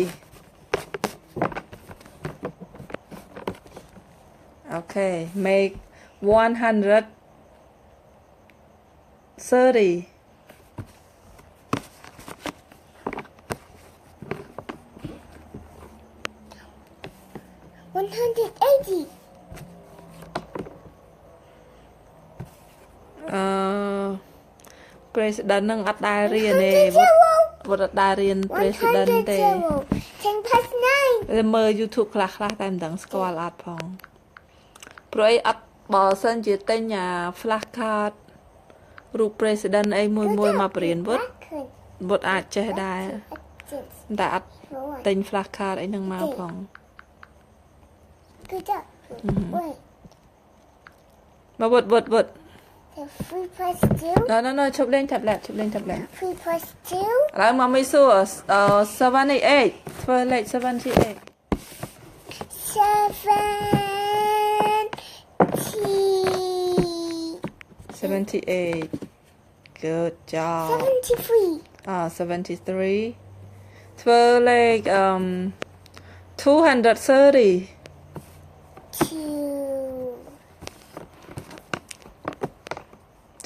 okay make 130 180. president នឹងអត់ដែលរៀនទេវត្តអត់ដែលរៀន president ទេ 10 plus 9. មើល YouTube ខ្លះតែមិនដឹងស្គាល់អត់ផងព្រោះអីអត់បើសិនជាទិញអា flash card រូប president អីមួយមកបរៀនវត្តអាចចេះដែរតែអត់ទិញ flash card អីនឹងមកផង Good job. Wait. មកវត្ត The 3 plus 2. no ឈប់លេង tablet 3 plus 2. ឥឡូវមកមីសួរ78ធ្វើលេខ78 78 good job 73. 73ធ្វើលេខ230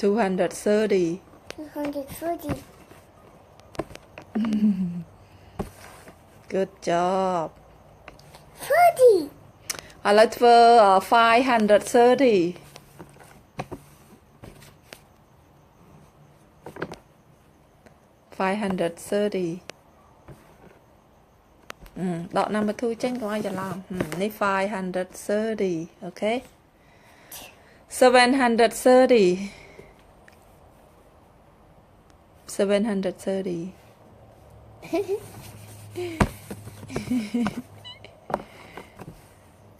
230 240. good job 40. ឥឡូវធ្វើ530 530ដក number 2ចេញកុំឲ្យច្រឡំនេះ530អូខេ730 730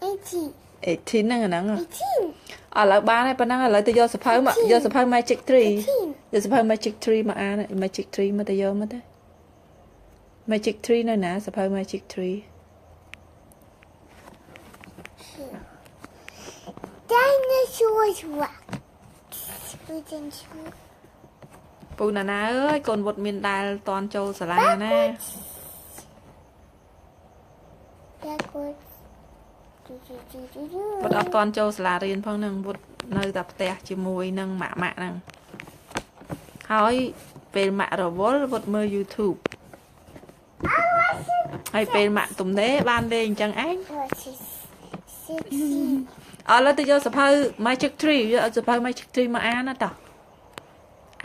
80. 18ហ្នឹង 18. ឥឡូវបានហើយប៉ុណ្ណឹងឥឡូវទៅយកសភៅមកយកសភៅ Magic 3 18. យកសភៅ Magic 3មកអាន Magic 3មកទៅយកមកទៅ Magic 3នៅណាសភៅ Magic 3 Dinosaurs rock. ពូណាណាអើយកូនវុតមានដែលតន់ចូលសាលាណា Backwards. វុតអត់តន់ចូលសាលារៀនផងហ្នឹងវុតនៅតែផ្ទះជាមួយនឹងម៉ាក់ហ្នឹងហើយពេលម៉ាក់រវល់វុតមើល YouTube I ហើយពេលម៉ាក់ទំនេរបានលេងអញ្ចឹងឯង What is 60? ឥឡូវទៅយកសភៅ Magic Tree យកសភៅ Magic Tree មកអានណាតោះ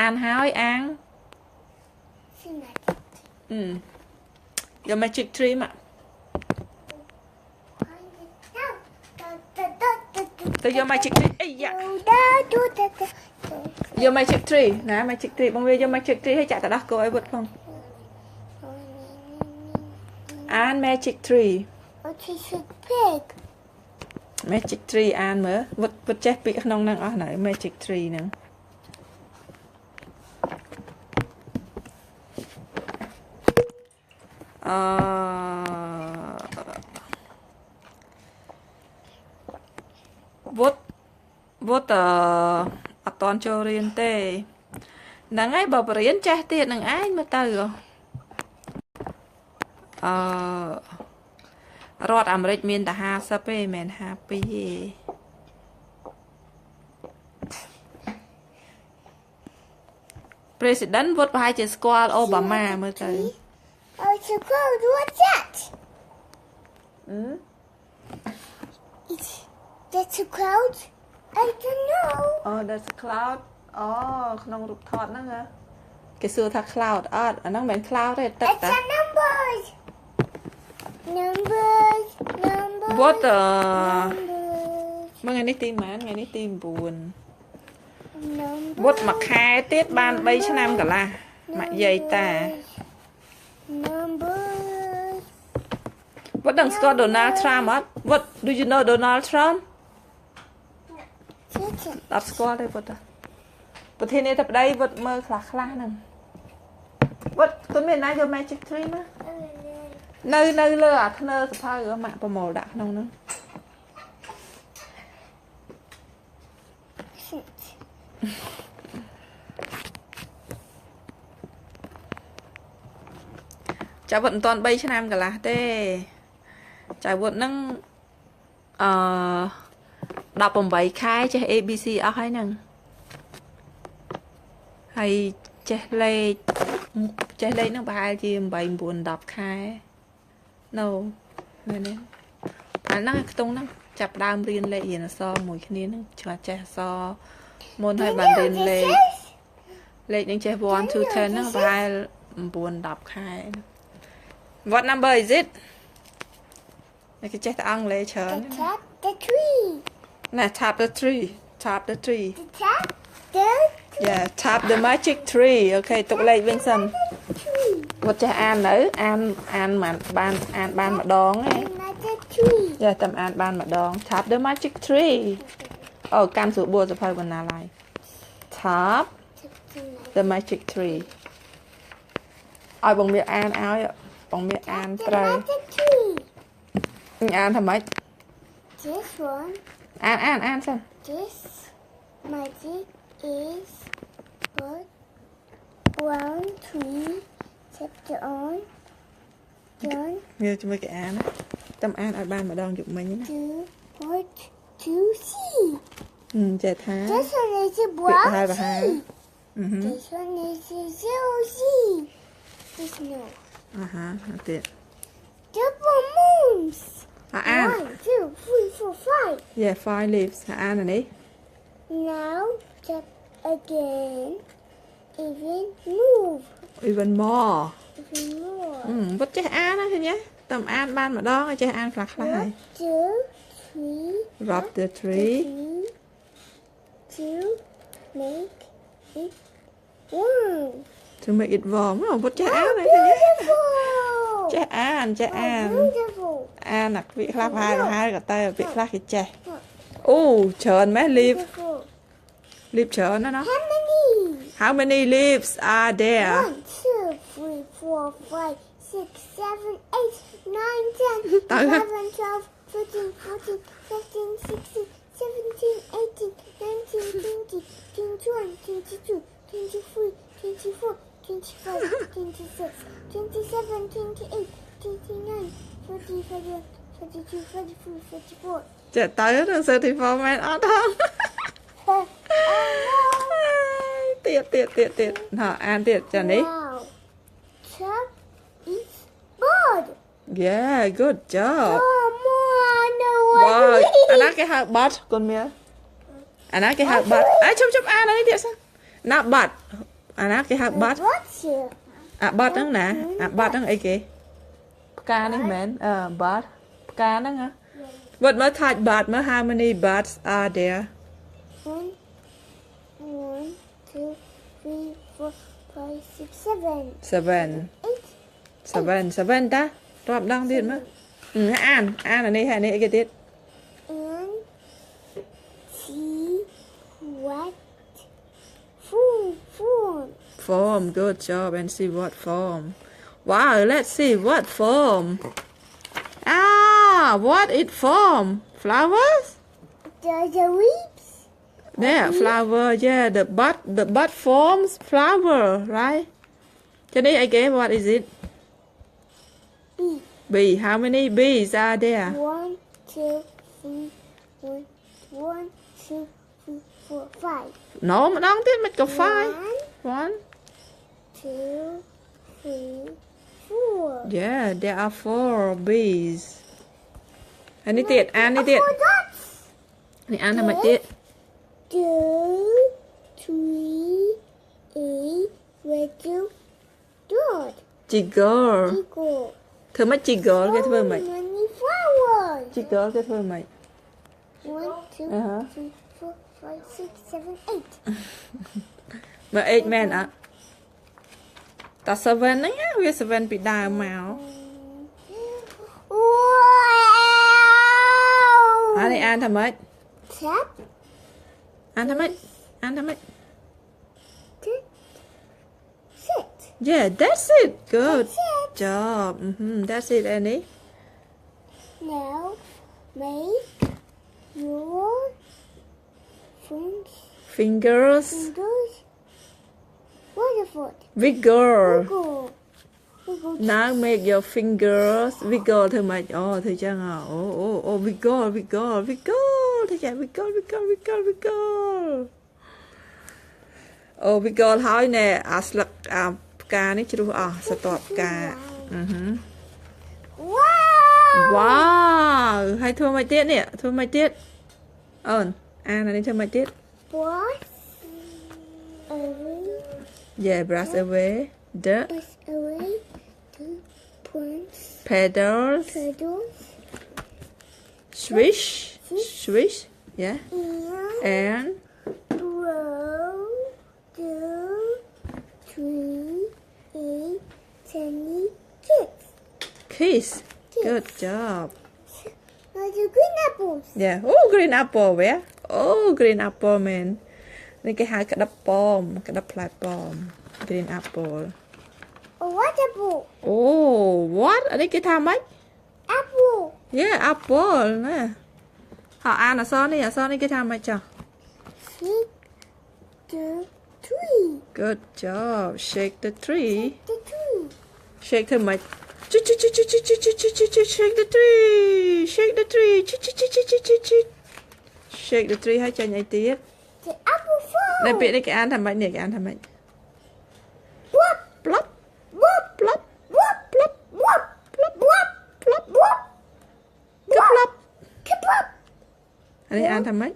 អានហើយអាងយក Magic Tree មកទៅយក Magic Tree អីយ៉ាយក Magic Tree ណា Magic Tree បងវាយក Magic Tree ឲ្យចាក់ទៅដោះគោឲ្យវុតផងអាន Magic Tree What is a pig? Magic Tree អានមើលវុតចេះពាក្យក្នុងហ្នឹងអស់ហើយ Magic Tree ហ្នឹងវុតអត់តន់ចូលរៀនទេហ្នឹងហើយបើបរៀនចេះទៀតនឹងឯងមើលទៅរដ្ឋអាមេរិកមានតែ50ទេមិនមែន52ទេ President វុតប្រហែលជាស្គាល់អូបាម៉ាមើលទៅ Oh, it's a cloud. What's that? That's a cloud? I don't know. Oh that's a cloud អូក្នុងរូបថតហ្នឹងគេសួរថា cloud អត់អាហ្នឹងមិនមែន cloud ទេទឹក It's តា a numbers. Numbers. វុត Numbers. មើលថ្ងៃនេះទីប៉ុន្មានថ្ងៃនេះទី9 Numbers. វុតមួយខែទៀតបាន3ឆ្នាំកន្លះម៉ាក់យាយតា Numbers. វុតដឹងស្គាល់ Donald Trump អត់វុត Do you know Donald Trump អត់ស្គាល់ទេវុតប្រធានាធិបតីវុតមើលខ្លះហ្នឹងវុតគាត់មានណាយក Magic Tree មកនៅលើអាធ្នើសភៅម៉ាក់ប្រមូលដាក់ក្នុងហ្នឹងចាវុតមិនតាន់3ឆ្នាំកន្លះទេចាវុតហ្នឹង18ខែចេះ ABC អស់ហើយហ្នឹងហើយចេះលេខហ្នឹងប្រហែលជា8 9 10ខែ No មែនទេអាហ្នឹងខ្ទង់ហ្នឹងចាប់ដើមរៀនលេខរៀនអក្សរមួយគ្នាហ្នឹងឆ្លាតចេះអក្សរមុនហើយបានរៀនលេខហ្នឹងចេះ1 2 10ហ្នឹងប្រហែល9 10ខែ What number is it គេចេះតែអង់គ្លេសច្រើន Tap the tree. ណា tap the tree Tap the tree. Yeah tap the magic tree អូខេទុកលេខវិញសិន Tree. វត្តចេះអាននៅអានបានម្ដងឯង Magic tree. យ៉ាតាមអានបានម្ដង tap the magic tree អូកាន់ស្រួលបួសភៅបណ្ណាឡាយ tap the magic tree ឲ្យបងមានអានឲ្យបងមានអាន The ត្រូវ magic tree. អានថាម៉េច This one. អានសិន This magic is but 1 tree. Chapter on. John មើលជាមួយគេអានតាមអានឲ្យបានម្ដងយប់មិញណា to what to see. ចេះថា This one is a Bit high brown behind. sea. This one is a zero C. This no. អត់ទៀត Double moons. អាន 1, 2, 3, 4, 5. Yeah 5 leaves អានអានេះ Now tap again. Even move. even more Even more. វត្តចេះអានណាឃើញទេតាមអានបានម្ដងឲ្យចេះអានខ្លះហើយ Rub the tree. rub the tree To make it warm. to make it warm វត្តចេះអានហើយឃើញទេ Beautiful. ចេះអាន Beautiful. អានអាពាក្យខ្លះប្រហែលក៏ទៅពាក្យខ្លះគេចេះអូច្រើនមែន leaf Beautiful. leaf ច្រើនណាស់ណា How many? How many leaves are there 1, 2, 3, 4, 5, 6, 7, 8, 9, 10, 11, 12, 13, 14, 15, 16, 17, 18, 19, 20, 21, 22, 23, 24, 25, 26, 27, 28, 29, 30, 31, 32, 33, 34. ចេះទៅនឹង34មែនអត់ហ៎ ទៀតណាអានទៀតចានេះ Wow. Chuck eats bird. yeah good job Oh, more. No wow one. anh nói cái hạt bát con mía anh nói cái hạt bát ấy chụp anh ấy điện sao nắp bát anh nói cái hạt bát What's here? bát đó nè bát đó ấy kì ca đấy mến bát ca đó hả what mới thay bát mới how many bats are there 1, 2, 3, 4, 5, 6, 7, 7 7 ta rộp đăng điện mà an là này hay này cái tiết and T, what? Form. form good job and see what form wow let's see what form what it form flowers The leaves. there flower yeah the bud forms flower right cho nên I guess what is it Bee. bee how many bees are there 1, 2, 3, 1, 1, 2, 3, 4, 5. no mà đón tiết make go five 1, one 2, 3, 4. yeah there are 4 bees anh đi tiết an đi tiết 4 dots. này an làm mấy tiết 2, 3, 8, red dot. Jigger Equal. thưa mấy jigger cái thưa mày Many flowers. jigger cái thưa mày 1, 2, Uh-huh. 3, 4, 5, 6, 7, 8. mà 8 men ạ ta 7 ហ្នឹងវា7ពីដើមមក Wow. អានេះអានថាម៉េច Tap. អានថាម៉េចអានថាម៉េច Tap. Sit. yeah that's it good That's it. job that's it Annie Now make your fingers fingers wonderful. wiggle Wiggle. Wiggle. now make your fingers wiggle thưa mày thưa chăng wiggle thưa chăng wiggle wiggle ហើយណែអាស្លឹកផ្កានេះជ្រុះអស់ស្ទាប់ផ្កា Wow. wow ហើយធ្វើមិនទៀតនេះធ្វើមិនទៀតអូនអានេះធ្វើមិនទៀត Brush away. yeah brush away the Brush away the points. petals Pedals. swish yeah And and blow the tree a tiny kiss. good job Now the green apples. yeah green apple where green apple man នេះគេហៅក្តាប់ប៉មក្តាប់ផ្លែប៉ម green apple What apple? what អានេះគេថាម៉េច Apple. yeah apple ណាហើយអានអក្សរនេះគេថាម៉េចចុះ Shake the tree. good job shake the tree The tree. shake ធ្វើម៉េច shake the tree shake the tree shake the tree ហើយចាញ់អីទៀត The apple fall. នៅពាក្យនេះគេអានថាម៉េចនេះគេអានថាម៉េច Whoop. plop Whoop. plop Whoop. plop Whoop. plop Whoop. plop Whoop. គឺ plop Keep up. អានេះអានថាម៉េច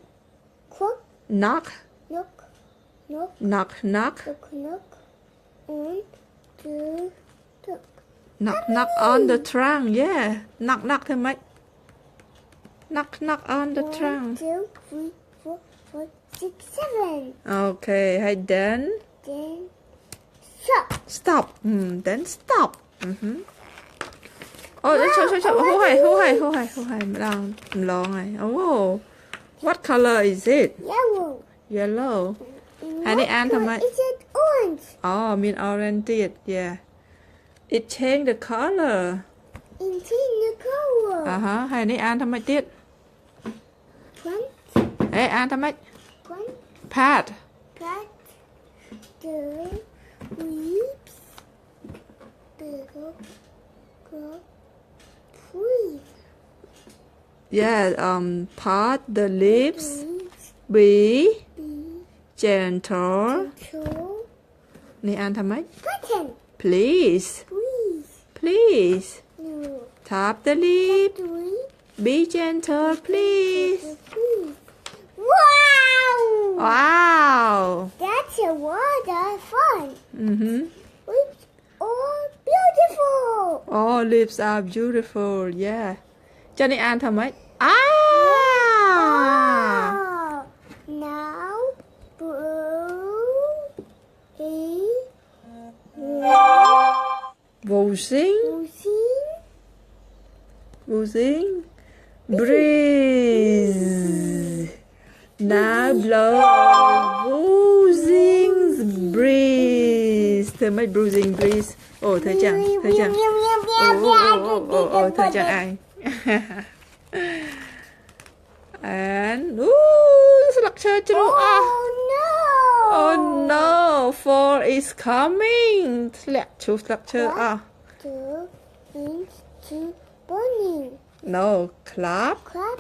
Crook. knock Knock. Knock. knock knock Knock. Knock. On the duck. knock on the trunk yeah knock ធ្វើម៉េច knock on the 1, trunk 2, 3, 4, 5, 6, 7. okay ហើយ then Then stop. stop then stop oh ចូលហូហើយម្ដងហើយ oh what color is it Yellow. yellow In Honey, what Aunt, color my- is it orange? mean orange ទៀត yeah it change the color In the color. ហើយនេះអានថាម៉េចទៀត Plant. អានថាម៉េច Plant. pat Cut the leaves. Please. yeah pat the leaves Please be be gentle gentle. នេះអានថាម៉េច Button. please Please. please No. Tap the lip. Three. Be gentle, please. Wow! Wow. That's a lot of fun. Mm-hmm. It's all beautiful. All lips are beautiful. Yeah. ចានេះអានថាម៉េច Ah. Oh, now blue is Woozing. losing. Woozing. Breeze. Now blow. Woozing breeze. ធ្វើម៉េច bruising breeze អូធ្វើចឹងធ្វើចឹង អូធ្វើចឹងឯង and ស្លឹកឈើជ្រុះអស់ Oh no! Oh no fall is coming ធ្លាក់ឈូសស្លឹកឈើអស់ Two things to burning. No clap Clap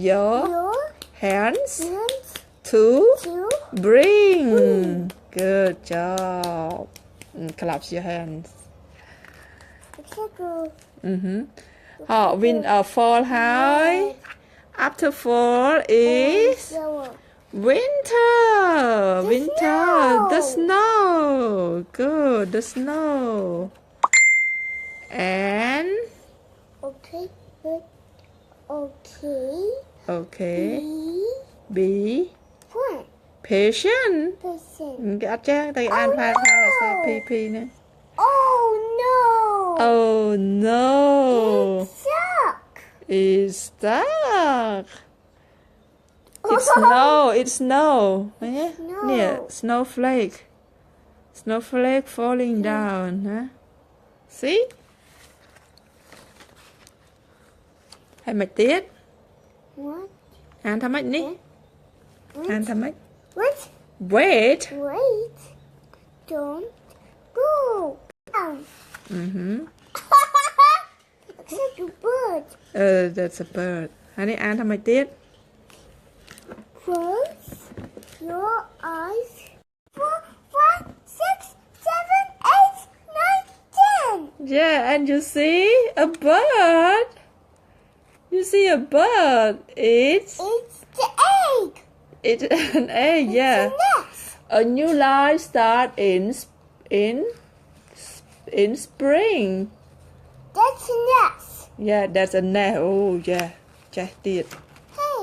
your your hands hands to to bring good job clap your hands circle. When fall high after fall is Yellow. winter snow. the snow good the snow and Okay, good. Okay. okay Be be one patient person. គេអត់ចេះតែអានផាសអក្សរ PP ហ្នឹង Oh no! Oh no Suck! it's stuck it's snow it's snow ឃើញទេ Snow. នេះ snowflake falling down ណា see ហើយមិនទៀត What? អានថាម៉េចនេះអាន What? ថាម៉េច What? wait Wait. Don't go down. Looks like a bird. that's a bird ហើយនេះអានថាម៉េចទៀត Close your eyes. 4, 5, 6, 7, 8, 9, 10. yeah and you see a bird you see a bird it's It's the egg. it's an egg yeah The nest. a new life start in spring That's a nest. yeah that's a nest oh yeah ចេះទៀត Hey.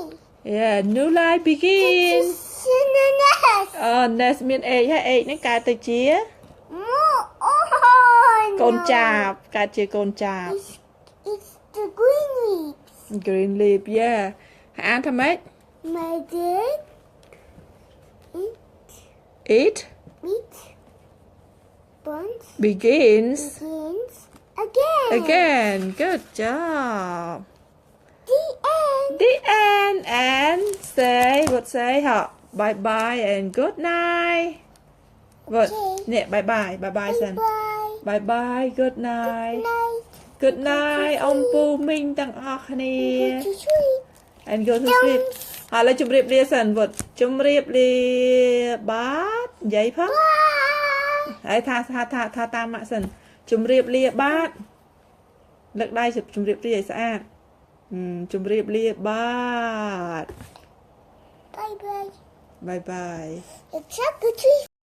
yeah new life begin It's in the nest. nest មាន egg ហើយ egg នេះកើតទៅជា More. Oh, កូន no. ចាបកើតជាកូនចាប It's the green leaves. green leaf yeah ហើយអានថាម៉េច My dad it eat buns begins begins again. again good job The end. the end and say what say ហ៎ bye bye and good night what Okay. នេះ bye bye bye bye សិន Bye. bye bye good night Night. good night អ៊ំពូមីងទាំងអស់គ្នា Go to sleep. and go to sleep ហើយឥឡូវជម្រាបលាសិនវត្តជម្រាបលាបាទនិយាយផង Bye. ហើយថាតាមម៉ាក់សិនជម្រាបលាបាទលើកដៃជម្រាបលាឲ្យស្អាតជម្រាបលាបាទ Bye bye. bye bye It's a good tree.